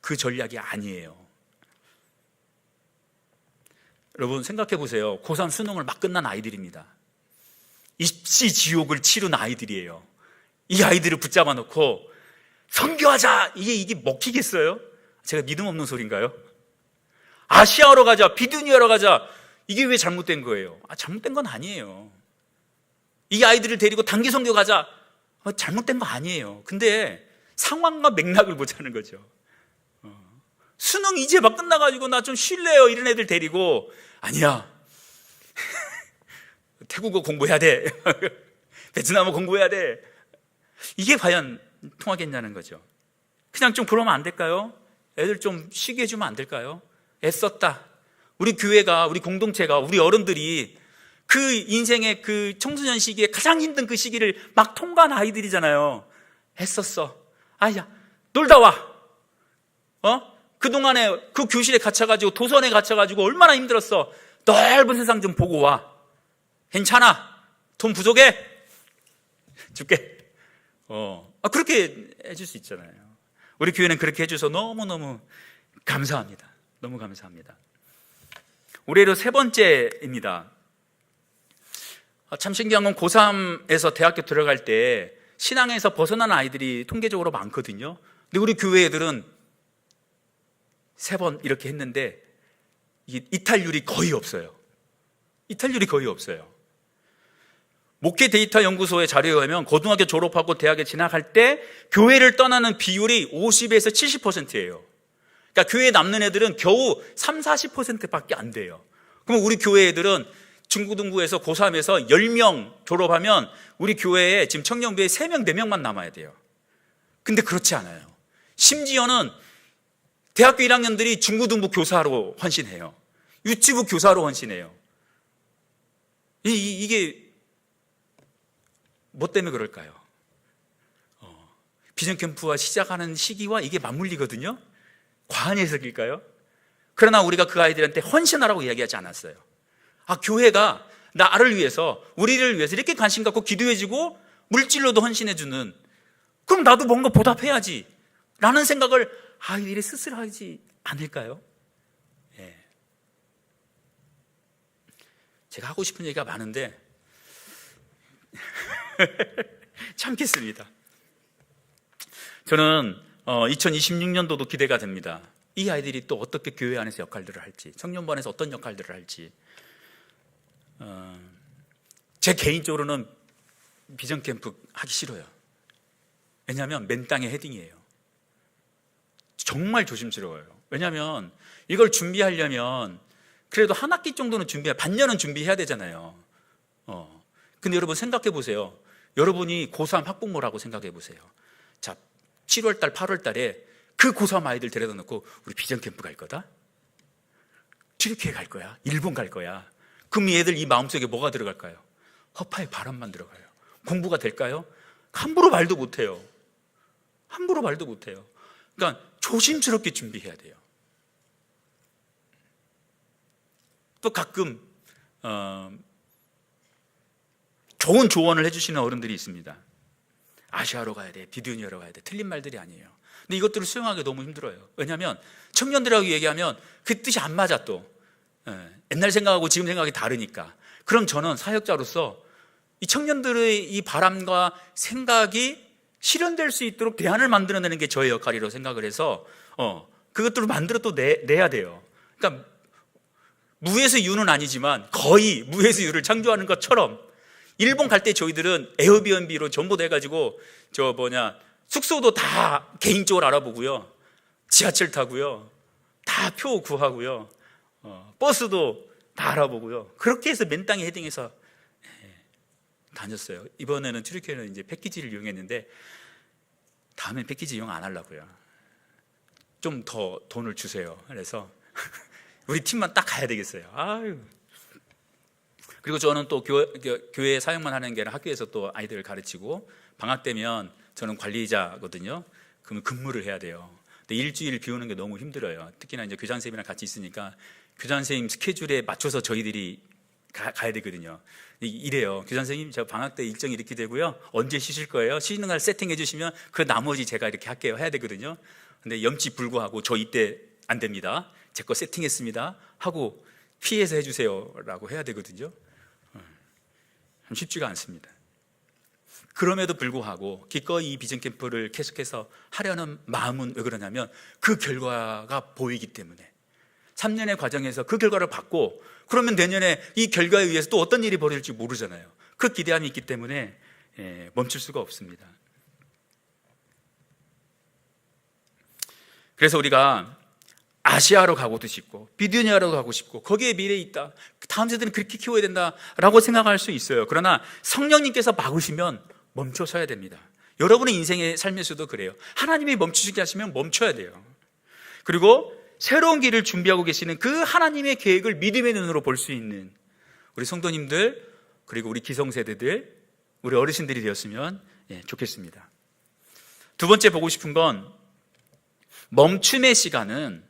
그 전략이 아니에요. 여러분 생각해 보세요. 고3 수능을 막 끝난 아이들입니다. 입시 지옥을 치른 아이들이에요. 이 아이들을 붙잡아 놓고 선교하자, 이게 먹히겠어요? 제가 믿음 없는 소리인가요? 아시아로 가자, 비두니아로 가자, 이게 왜 잘못된 거예요? 잘못된 건 아니에요. 이 아이들을 데리고 단기 선교 가자, 잘못된 거 아니에요. 근데 상황과 맥락을 보자는 거죠. 수능 이제 막 끝나가지고 나 좀 쉴래요 이런 애들 데리고, 아니야 태국어 공부해야 돼 베트남어 공부해야 돼, 이게 과연 통하겠냐는 거죠. 그냥 좀 그러면 안 될까요? 애들 좀 쉬게 해주면 안 될까요? 애썼다. 우리 교회가, 우리 공동체가, 우리 어른들이 그 인생의 그 청소년 시기에 가장 힘든 그 시기를 막 통과한 아이들이잖아요. 애썼어. 아야, 놀다 와. 그동안에 그 교실에 갇혀가지고 도서관에 갇혀가지고 얼마나 힘들었어. 넓은 세상 좀 보고 와. 괜찮아. 돈 부족해? 줄게. 그렇게 해줄 수 있잖아요. 우리 교회는 그렇게 해줘서 너무너무 감사합니다. 너무 감사합니다. 올해로 3번째입니다. 참 신기한 건 고3에서 대학교 들어갈 때 신앙에서 벗어난 아이들이 통계적으로 많거든요. 근데 우리 교회 애들은 3번 이렇게 했는데 이탈률이 거의 없어요. 이탈률이 거의 없어요. 목회 데이터 연구소의 자료에 의하면 고등학교 졸업하고 대학에 진학할 때 교회를 떠나는 비율이 50에서 70%예요. 그러니까 교회에 남는 애들은 겨우 30-40%밖에 안 돼요. 그럼 우리 교회 애들은 중고등부에서 고3에서 10명 졸업하면 우리 교회에 지금 청년부에 3명, 4명만 남아야 돼요. 근데 그렇지 않아요. 심지어는 대학교 1학년들이 중고등부 교사로 헌신해요. 유치부 교사로 헌신해요. 이게 뭐 때문에 그럴까요? 비전 캠프와 시작하는 시기와 이게 맞물리거든요. 과한 해석일까요? 그러나 우리가 그 아이들한테 헌신하라고 이야기하지 않았어요. 교회가 나를 위해서, 우리를 위해서 이렇게 관심 갖고 기도해주고 물질로도 헌신해주는, 그럼 나도 뭔가 보답해야지 라는 생각을 아이들이 스스로하지 않을까요? 예. 제가 하고 싶은 얘기가 많은데 참겠습니다. 저는 2026년도도 기대가 됩니다. 이 아이들이 또 어떻게 교회 안에서 역할들을 할지, 청년부안에서 어떤 역할들을 할지. 제 개인적으로는 비전 캠프 하기 싫어요. 왜냐하면 맨 땅에 헤딩이에요. 정말 조심스러워요. 왜냐하면 이걸 준비하려면 그래도 한 학기 정도는 반년은 준비해야 되잖아요. 근데 여러분 생각해 보세요. 여러분이 고3 학부모라고 생각해 보세요. 자, 7월달, 8월달에 그 고3 아이들 데려다 놓고 우리 비전 캠프 갈 거다? 튀르키예 갈 거야? 일본 갈 거야? 그럼 이 애들 이 마음속에 뭐가 들어갈까요? 허파의 바람만 들어가요. 공부가 될까요? 함부로 말도 못해요. 함부로 말도 못해요. 그러니까 조심스럽게 준비해야 돼요. 또 가끔 좋은 조언을 해주시는 어른들이 있습니다. 아시아로 가야 돼, 비두니아로 가야 돼. 틀린 말들이 아니에요. 근데 이것들을 수용하기 너무 힘들어요. 왜냐하면 청년들하고 얘기하면 그 뜻이 안 맞아. 또 옛날 생각하고 지금 생각이 다르니까. 그럼 저는 사역자로서 이 청년들의 이 바람과 생각이 실현될 수 있도록 대안을 만들어내는 게 저의 역할이라고 생각을 해서 그것들을 만들어 또 내야 돼요. 그러니까 무에서 유는 아니지만 거의 무에서 유를 창조하는 것처럼 일본 갈 때 저희들은 에어비앤비로 전부 다 해가지고 숙소도 다 개인적으로 알아보고요, 지하철 타고요, 다 표 구하고요, 버스도 다 알아보고요. 그렇게 해서 맨 땅에 헤딩해서 다녔어요. 이번에는 튀르키예는 이제 패키지를 이용했는데 다음엔 패키지 이용 안 하려고요. 좀 더 돈을 주세요. 그래서 우리 팀만 딱 가야 되겠어요. 아유. 그리고 저는 또 교회 사역만 하는 게 아니라 학교에서 또 아이들을 가르치고 방학 되면 저는 관리자거든요. 그러면 근무를 해야 돼요. 근데 일주일 비우는 게 너무 힘들어요. 특히나 이제 교장 선생님이랑 같이 있으니까 교장 선생님 스케줄에 맞춰서 저희들이 가야 되거든요. 이래요. 교장 선생님, 저 방학 때 일정이 이렇게 되고요. 언제 쉬실 거예요? 쉬는 날 세팅해 주시면 그 나머지 제가 이렇게 할게요. 해야 되거든요. 근데 염치 불구하고 저 이때 안 됩니다. 제 거 세팅했습니다. 하고 피해서 해주세요. 라고 해야 되거든요. 참 쉽지가 않습니다. 그럼에도 불구하고 기꺼이 이 비전 캠프를 계속해서 하려는 마음은 왜 그러냐면 그 결과가 보이기 때문에 3년의 과정에서 그 결과를 받고 그러면 내년에 이 결과에 의해서 또 어떤 일이 벌어질지 모르잖아요. 그 기대함이 있기 때문에 멈출 수가 없습니다. 그래서 우리가 아시아로 가고도 싶고 비두니아로 가고 싶고 거기에 미래 있다, 다음 세대는 그렇게 키워야 된다라고 생각할 수 있어요. 그러나 성령님께서 막으시면 멈춰서야 됩니다. 여러분의 인생의 삶에서도 그래요. 하나님이 멈추시게 하시면 멈춰야 돼요. 그리고 새로운 길을 준비하고 계시는 그 하나님의 계획을 믿음의 눈으로 볼 수 있는 우리 성도님들, 그리고 우리 기성세대들, 우리 어르신들이 되었으면 좋겠습니다. 두 번째 보고 싶은 건 멈춤의 시간은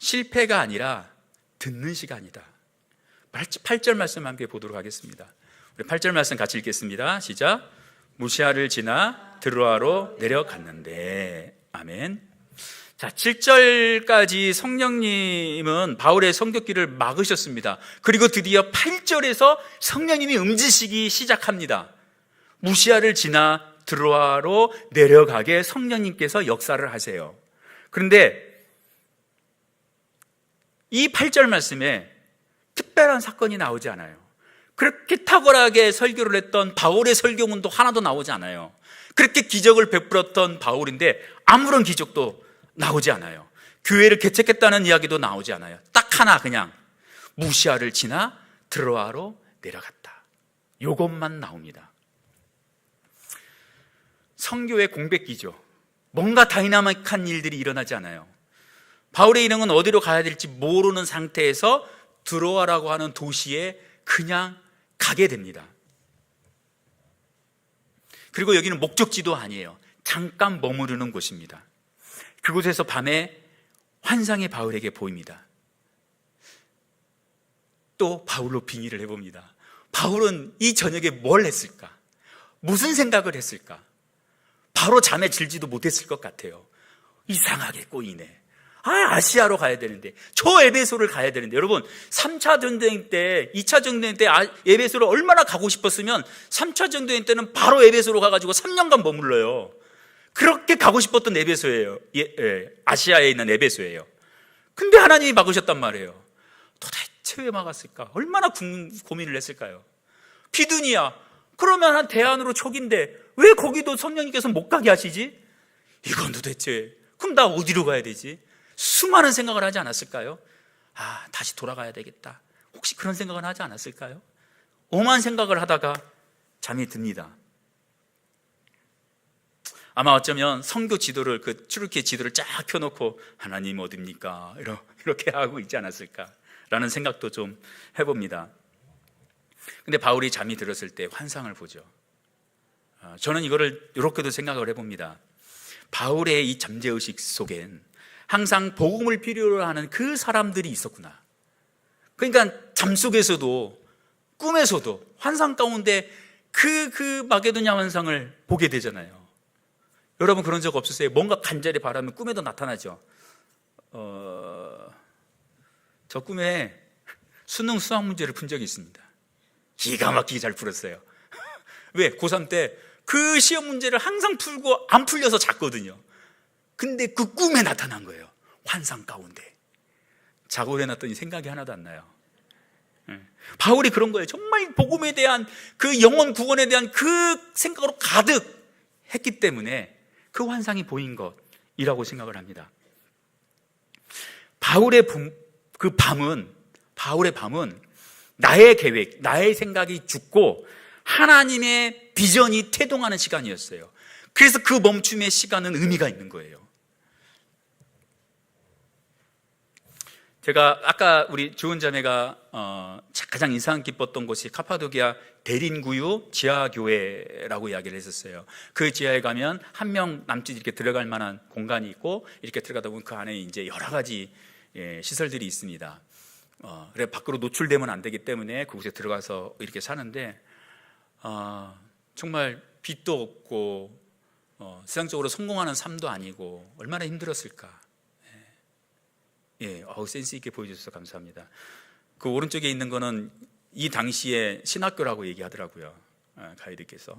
실패가 아니라 듣는 시간이다. 8절 말씀 함께 보도록 하겠습니다. 우리 8절 말씀 같이 읽겠습니다. 시작. 무시아를 지나 드로아로 내려갔는데. 아멘. 자, 7절까지 성령님은 바울의 성격기를 막으셨습니다. 그리고 드디어 8절에서 성령님이 움직이시기 시작합니다. 무시아를 지나 드로아로 내려가게 성령님께서 역사를 하세요. 그런데 이 8절 말씀에 특별한 사건이 나오지 않아요. 그렇게 탁월하게 설교를 했던 바울의 설교문도 하나도 나오지 않아요. 그렇게 기적을 베풀었던 바울인데 아무런 기적도 나오지 않아요. 교회를 개척했다는 이야기도 나오지 않아요. 딱 하나, 그냥 무시아를 지나 드로아로 내려갔다. 이것만 나옵니다. 선교의 공백기죠. 뭔가 다이나믹한 일들이 일어나지 않아요. 바울의 일행은 어디로 가야 될지 모르는 상태에서 드로아라고 하는 도시에 그냥 가게 됩니다. 그리고 여기는 목적지도 아니에요. 잠깐 머무르는 곳입니다. 그곳에서 밤에 환상의 바울에게 보입니다. 또 바울로 빙의를 해봅니다. 바울은 이 저녁에 뭘 했을까? 무슨 생각을 했을까? 바로 잠에 들지도 못했을 것 같아요. 이상하게 꼬이네. 아시아로 가야 되는데, 저 에베소를 가야 되는데. 여러분, 3차 전쟁 때, 2차 전쟁 때 에베소를 얼마나 가고 싶었으면 3차 전쟁 때는 바로 에베소로 가가지고 3년간 머물러요. 그렇게 가고 싶었던 에베소예요. 아시아에 있는 에베소예요. 근데 하나님이 막으셨단 말이에요. 도대체 왜 막았을까? 얼마나 고민을 했을까요? 비두니아, 그러면 한 대안으로 촉인데 왜 거기도 성령님께서 못 가게 하시지? 이건 도대체, 그럼 나 어디로 가야 되지? 수많은 생각을 하지 않았을까요? 다시 돌아가야 되겠다. 혹시 그런 생각을 하지 않았을까요? 오만 생각을 하다가 잠이 듭니다. 아마 어쩌면 선교 지도를, 그 출애굽기 지도를 쫙 펴놓고 하나님 어딥니까? 이렇게 하고 있지 않았을까라는 생각도 좀 해봅니다. 근데 바울이 잠이 들었을 때 환상을 보죠. 저는 이거를 이렇게도 생각을 해봅니다. 바울의 이 잠재의식 속엔 항상 복음을 필요로 하는 그 사람들이 있었구나. 그러니까 잠 속에서도, 꿈에서도, 환상 가운데 그 마게도냐 환상을 보게 되잖아요. 여러분 그런 적 없으세요? 뭔가 간절히 바라면 꿈에도 나타나죠. 저 꿈에 수능 수학 문제를 푼 적이 있습니다. 기가 막히게 잘 풀었어요. 왜? 고3 때 그 시험 문제를 항상 풀고 안 풀려서 잤거든요. 근데 그 꿈에 나타난 거예요. 환상 가운데. 자고 일어났더니 생각이 하나도 안 나요. 바울이 그런 거예요. 정말 복음에 대한 그 영혼 구원에 대한 그 생각으로 가득 했기 때문에 그 환상이 보인 것이라고 생각을 합니다. 바울의 밤은 나의 계획, 나의 생각이 죽고 하나님의 비전이 태동하는 시간이었어요. 그래서 그 멈춤의 시간은 의미가 있는 거예요. 제가 아까 우리 주은 자매가 가장 인상 깊었던 곳이 카파도키아 대린구유 지하교회라고 이야기를 했었어요. 그 지하에 가면 한 명 남짓 이렇게 들어갈 만한 공간이 있고, 이렇게 들어가다 보면 그 안에 이제 여러 가지 시설들이 있습니다. 그래 밖으로 노출되면 안 되기 때문에 그곳에 들어가서 이렇게 사는데, 정말 빚도 없고 세상적으로 성공하는 삶도 아니고 얼마나 힘들었을까. 센스 있게 보여주셔서 감사합니다. 그 오른쪽에 있는 거는 이 당시에 신학교라고 얘기하더라고요. 가이드께서.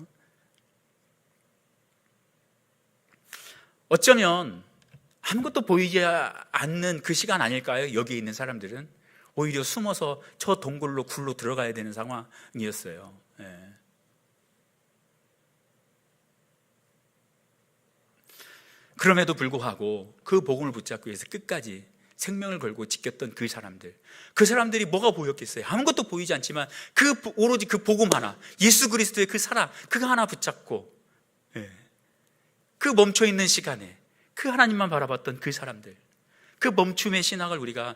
어쩌면 아무것도 보이지 않는 그 시간 아닐까요? 여기에 있는 사람들은 오히려 숨어서 저 동굴로 굴로 들어가야 되는 상황이었어요. 그럼에도 불구하고 그 복음을 붙잡기 위해서 끝까지 생명을 걸고 지켰던 그 사람들이 뭐가 보였겠어요? 아무것도 보이지 않지만 오로지 그 복음 하나, 예수 그리스도의 그 사랑, 그거 하나 붙잡고 그 멈춰있는 시간에 그 하나님만 바라봤던 그 사람들, 그 멈춤의 신학을 우리가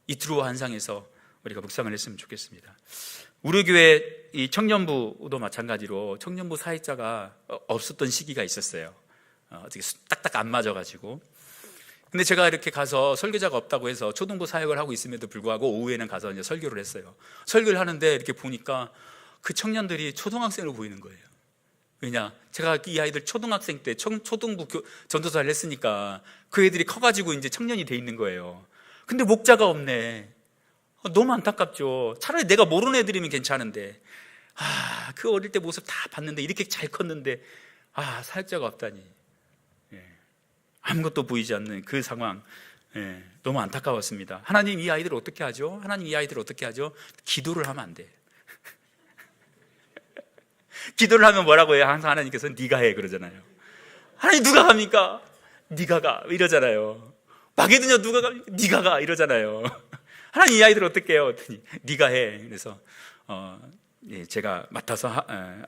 이 드루어 환상에서 우리가 묵상을 했으면 좋겠습니다. 우리 교회 이 청년부도 마찬가지로 청년부 사역자가 없었던 시기가 있었어요. 어떻게 딱딱 안 맞아가지고. 근데 제가 이렇게 가서 설교자가 없다고 해서 초등부 사역을 하고 있음에도 불구하고 오후에는 가서 이제 설교를 했어요. 설교를 하는데 이렇게 보니까 그 청년들이 초등학생으로 보이는 거예요. 왜냐? 제가 이 아이들 초등학생 때 초등부 전도사를 했으니까 그 애들이 커가지고 이제 청년이 돼 있는 거예요. 근데 목자가 없네. 너무 안타깝죠. 차라리 내가 모르는 애들이면 괜찮은데, 그 어릴 때 모습 다 봤는데 이렇게 잘 컸는데 사역자가 없다니. 아무것도 보이지 않는 그 상황, 너무 안타까웠습니다. 하나님 이 아이들을 어떻게 하죠? 하나님 이 아이들을 어떻게 하죠? 기도를 하면 안 돼. 기도를 하면 뭐라고 해요? 항상 하나님께서 네가 해 그러잖아요. 하나님 누가 합니까? 네가 가 이러잖아요. 마게도냐 누가 가? 네가 가 이러잖아요. 하나님 이 아이들을 어떻게 해요? 네가 해. 그래서 제가 맡아서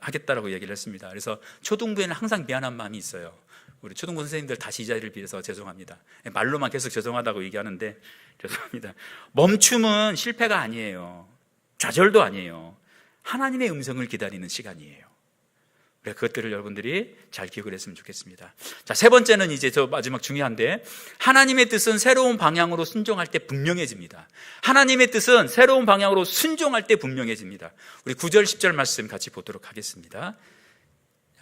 하겠다라고 얘기를 했습니다. 그래서 초등부에는 항상 미안한 마음이 있어요. 우리 초등부 선생님들 다시 이 자리를 빌어서 죄송합니다. 말로만 계속 죄송하다고 얘기하는데 죄송합니다. 멈춤은 실패가 아니에요. 좌절도 아니에요. 하나님의 음성을 기다리는 시간이에요. 그것들을 여러분들이 잘 기억을 했으면 좋겠습니다. 자, 세 번째는 이제 저 마지막 중요한데, 하나님의 뜻은 새로운 방향으로 순종할 때 분명해집니다. 하나님의 뜻은 새로운 방향으로 순종할 때 분명해집니다. 우리 9절 10절 말씀 같이 보도록 하겠습니다.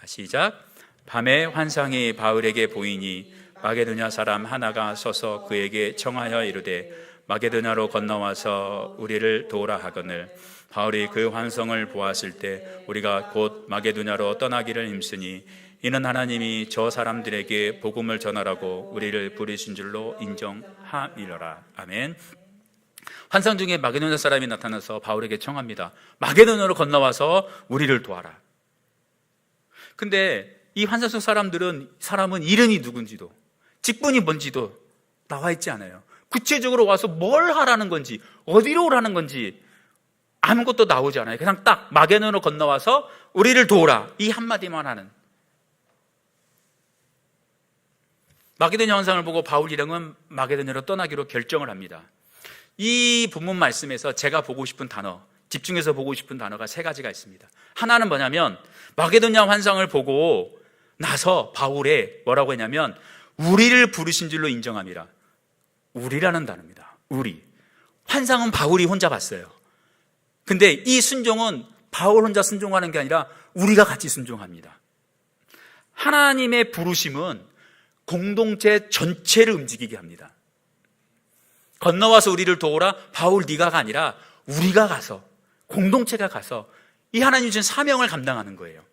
자, 시작. 밤에 환상이 바울에게 보이니 마게도냐 사람 하나가 서서 그에게 청하여 이르되 마게도냐로 건너와서 우리를 도우라 하거늘 바울이 그 환상을 보았을 때 우리가 곧 마게도냐로 떠나기를 힘쓰니 이는 하나님이 저 사람들에게 복음을 전하라고 우리를 부르신 줄로 인정함이로라. 아멘. 환상 중에 마게도냐 사람이 나타나서 바울에게 청합니다. 마게도냐로 건너와서 우리를 도와라. 근데 이 환상 속 사람은 이름이 누군지도 직분이 뭔지도 나와 있지 않아요. 구체적으로 와서 뭘 하라는 건지 어디로 오라는 건지 아무것도 나오지 않아요. 그냥 딱 마게도냐로 건너와서 우리를 도우라, 이 한마디만 하는. 마게도냐 환상을 보고 바울 일행은 마게도냐로 떠나기로 결정을 합니다. 이 본문 말씀에서 제가 보고 싶은 단어, 집중해서 보고 싶은 단어가 세 가지가 있습니다. 하나는 뭐냐면 마게도냐 환상을 보고 나서 바울에 뭐라고 했냐면 우리를 부르신 줄로 인정함이라. 우리라는 단어입니다. 우리. 환상은 바울이 혼자 봤어요. 근데 이 순종은 바울 혼자 순종하는 게 아니라 우리가 같이 순종합니다. 하나님의 부르심은 공동체 전체를 움직이게 합니다. 건너와서 우리를 도우라, 바울 네가가 아니라 우리가 가서, 공동체가 가서 이 하나님 주신 사명을 감당하는 거예요.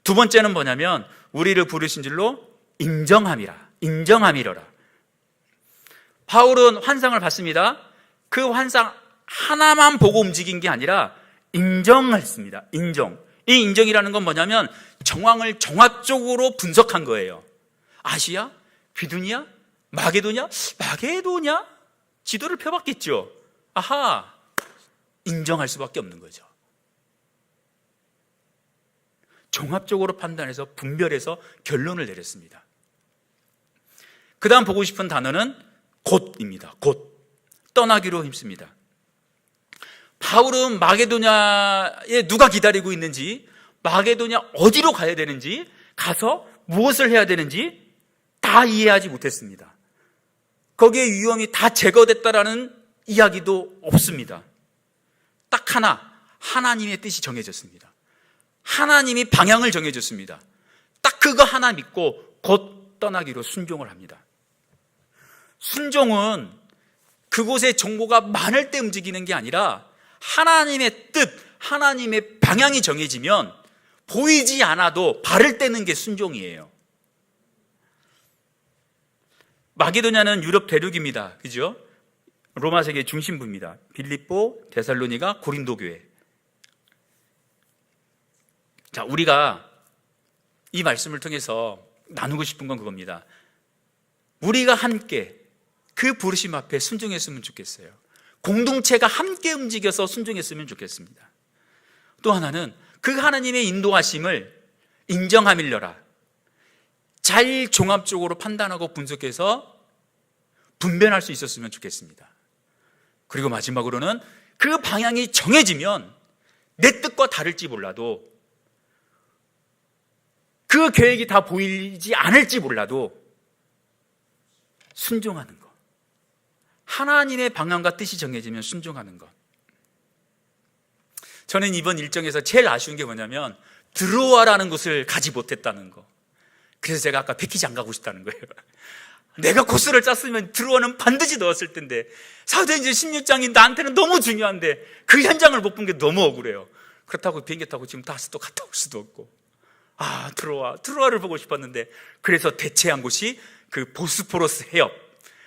두 번째는 뭐냐면 우리를 부르신 줄로 인정함이로라. 바울은 환상을 봤습니다. 그 환상 하나만 보고 움직인 게 아니라 인정했습니다. 인정. 이 인정이라는 건 뭐냐면 정황을 종합적으로 분석한 거예요. 아시아? 비두니아? 마게도냐? 지도를 펴봤겠죠. 아하, 인정할 수밖에 없는 거죠. 종합적으로 판단해서 분별해서 결론을 내렸습니다. 그 다음 보고 싶은 단어는 곧입니다. 곧. 떠나기로 힘씁니다. 바울은 마게도냐에 누가 기다리고 있는지, 마게도냐 어디로 가야 되는지, 가서 무엇을 해야 되는지 다 이해하지 못했습니다. 거기에 위험이 다 제거됐다라는 이야기도 없습니다. 딱 하나, 하나님의 뜻이 정해졌습니다. 하나님이 방향을 정해줬습니다. 딱 그거 하나 믿고 곧 떠나기로 순종을 합니다. 순종은 그곳에 정보가 많을 때 움직이는 게 아니라 하나님의 뜻, 하나님의 방향이 정해지면 보이지 않아도 발을 떼는 게 순종이에요. 마게도냐는 유럽 대륙입니다. 그죠? 로마 세계의 중심부입니다. 빌립보, 데살로니가, 고린도 교회. 자, 우리가 이 말씀을 통해서 나누고 싶은 건 그겁니다. 우리가 함께 그 부르심 앞에 순종했으면 좋겠어요. 공동체가 함께 움직여서 순종했으면 좋겠습니다. 또 하나는 그 하나님의 인도하심을 인정함이려라. 잘 종합적으로 판단하고 분석해서 분별할 수 있었으면 좋겠습니다. 그리고 마지막으로는 그 방향이 정해지면 내 뜻과 다를지 몰라도, 그 계획이 다 보이지 않을지 몰라도 순종하는 것. 하나님의 방향과 뜻이 정해지면 순종하는 것. 저는 이번 일정에서 제일 아쉬운 게 뭐냐면 들어와라는 것을 가지 못했다는 거. 그래서 제가 아까 패키지 안 가고 싶다는 거예요. 내가 코스를 짰으면 들어와는 반드시 넣었을 텐데, 사도행전 16장이 나한테는 너무 중요한데 그 현장을 못 본 게 너무 억울해요. 그렇다고 비행기 타고 지금 다시 또 갔다 올 수도 없고, 트로아를 보고 싶었는데, 그래서 대체한 곳이 그 보스포러스 해협,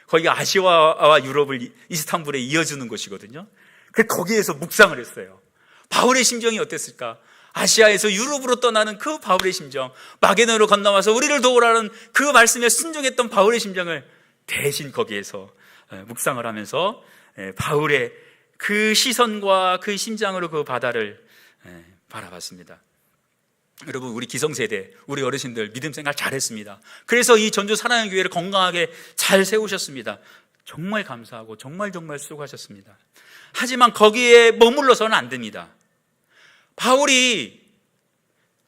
거기가 아시아와 유럽을 이스탄불에 이어주는 곳이거든요. 그래서 거기에서 묵상을 했어요. 바울의 심정이 어땠을까? 아시아에서 유럽으로 떠나는 그 바울의 심정, 마게도냐로 건너와서 우리를 도우라는 그 말씀에 순종했던 바울의 심정을 대신 거기에서 묵상을 하면서 바울의 그 시선과 그 심장으로 그 바다를 바라봤습니다. 여러분, 우리 기성세대, 우리 어르신들 믿음 생활 잘했습니다. 그래서 이 전주 사랑의 교회를 건강하게 잘 세우셨습니다. 정말 감사하고 정말 수고하셨습니다. 하지만 거기에 머물러서는 안 됩니다. 바울이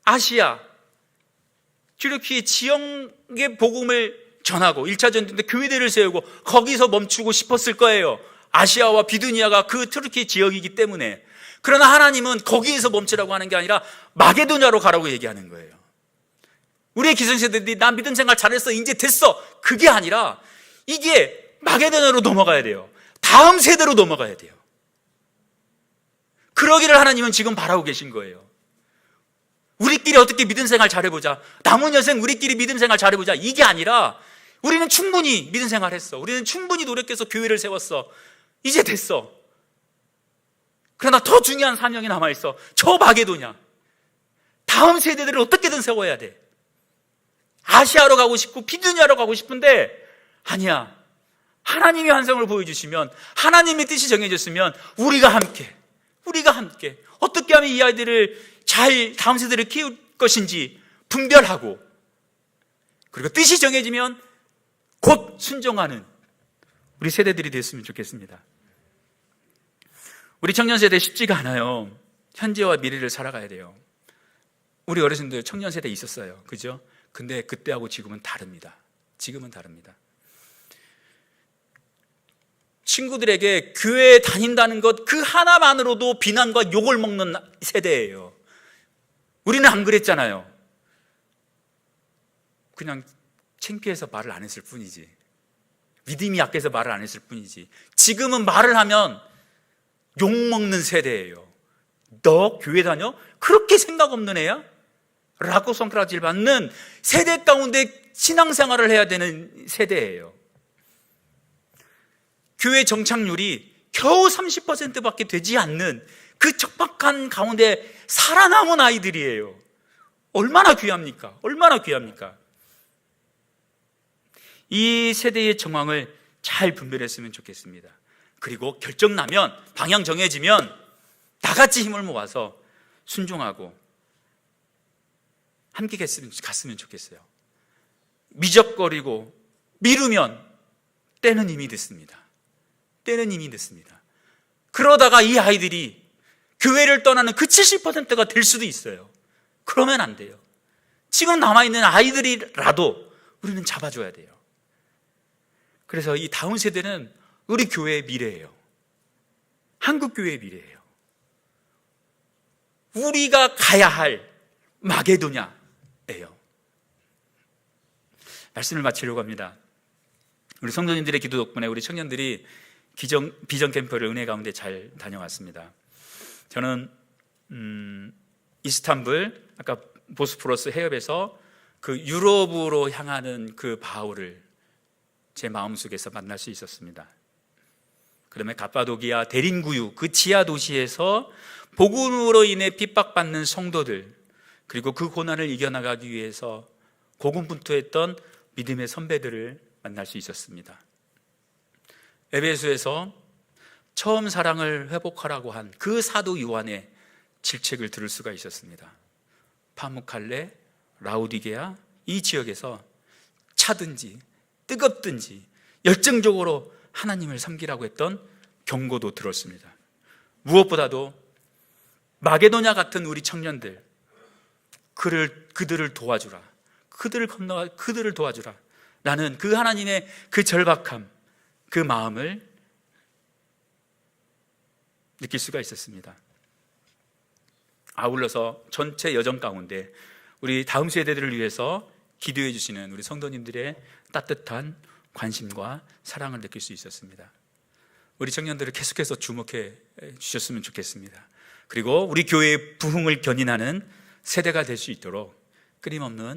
아시아, 튀르키예 지역의 복음을 전하고 1차 전쟁 때 교회들을 세우고 거기서 멈추고 싶었을 거예요. 아시아와 비두니아가 그 튀르키예 지역이기 때문에. 그러나 하나님은 거기에서 멈추라고 하는 게 아니라 마게도냐로 가라고 얘기하는 거예요. 우리의 기성세대들이 나 믿음 생활 잘했어, 이제 됐어, 그게 아니라 이게 마게도냐로 넘어가야 돼요. 다음 세대로 넘어가야 돼요. 그러기를 하나님은 지금 바라고 계신 거예요. 우리끼리 어떻게 믿음 생활 잘해보자, 남은 여생 우리끼리 믿음 생활 잘해보자, 이게 아니라 우리는 충분히 믿음 생활했어, 우리는 충분히 노력해서 교회를 세웠어, 이제 됐어. 그러나 더 중요한 사명이 남아있어. 저 마게도냐, 다음 세대들을 어떻게든 세워야 돼. 아시아로 가고 싶고 비두니아로 가고 싶은데 아니야, 하나님의 환상을 보여주시면, 하나님의 뜻이 정해졌으면 우리가 함께 어떻게 하면 이 아이들을 잘 다음 세대를 키울 것인지 분별하고, 그리고 뜻이 정해지면 곧 순종하는 우리 세대들이 됐으면 좋겠습니다. 우리 청년 세대 쉽지가 않아요. 현재와 미래를 살아가야 돼요. 우리 어르신들 청년 세대에 있었어요, 그죠? 근데 그때하고 지금은 다릅니다. 지금은 다릅니다. 친구들에게 교회에 다닌다는 것 그 하나만으로도 비난과 욕을 먹는 세대예요. 우리는 안 그랬잖아요. 그냥 창피해서 말을 안 했을 뿐이지, 믿음이 약해서 말을 안 했을 뿐이지. 지금은 말을 하면 욕먹는 세대예요. 너 교회 다녀? 그렇게 생각 없는 애야? 라고 손가락질 받는 세대 가운데 신앙생활을 해야 되는 세대예요. 교회 정착률이 겨우 30%밖에 되지 않는 그 척박한 가운데 살아남은 아이들이에요. 얼마나 귀합니까? 얼마나 귀합니까? 이 세대의 정황을 잘 분별했으면 좋겠습니다. 그리고 결정 나면, 방향 정해지면 나같이 힘을 모아서 순종하고 함께 갔으면 좋겠어요. 미적거리고 미루면 때는 이미 됐습니다. 때는 이미 됐습니다. 그러다가 이 아이들이 교회를 떠나는 그 70%가 될 수도 있어요. 그러면 안 돼요. 지금 남아있는 아이들이라도 우리는 잡아줘야 돼요. 그래서 이 다음 세대는 우리 교회의 미래예요. 한국 교회의 미래예요. 우리가 가야 할 마게도냐예요. 말씀을 마치려고 합니다. 우리 성도님들의 기도 덕분에 우리 청년들이 비전 캠프를 은혜 가운데 잘 다녀왔습니다. 저는 이스탄불, 아까 보스포러스 해협에서 그 유럽으로 향하는 그 바울을 제 마음속에서 만날 수 있었습니다. 그다음에 갑바도기아 대린구유 그 지하 도시에서 복음으로 인해 핍박받는 성도들, 그리고 그 고난을 이겨나가기 위해서 고군분투했던 믿음의 선배들을 만날 수 있었습니다. 에베소에서 처음 사랑을 회복하라고 한 그 사도 요한의 질책을 들을 수가 있었습니다. 파무칼레, 라우디게아 이 지역에서 차든지 뜨겁든지 열정적으로 하나님을 섬기라고 했던 경고도 들었습니다. 무엇보다도 마게도냐 같은 우리 청년들, 그들을 도와주라, 그들을 도와주라 라는 그 하나님의 그 절박함, 그 마음을 느낄 수가 있었습니다. 아울러서 전체 여정 가운데 우리 다음 세대들을 위해서 기도해 주시는 우리 성도님들의 따뜻한 관심과 사랑을 느낄 수 있었습니다. 우리 청년들을 계속해서 주목해 주셨으면 좋겠습니다. 그리고 우리 교회의 부흥을 견인하는 세대가 될 수 있도록 끊임없는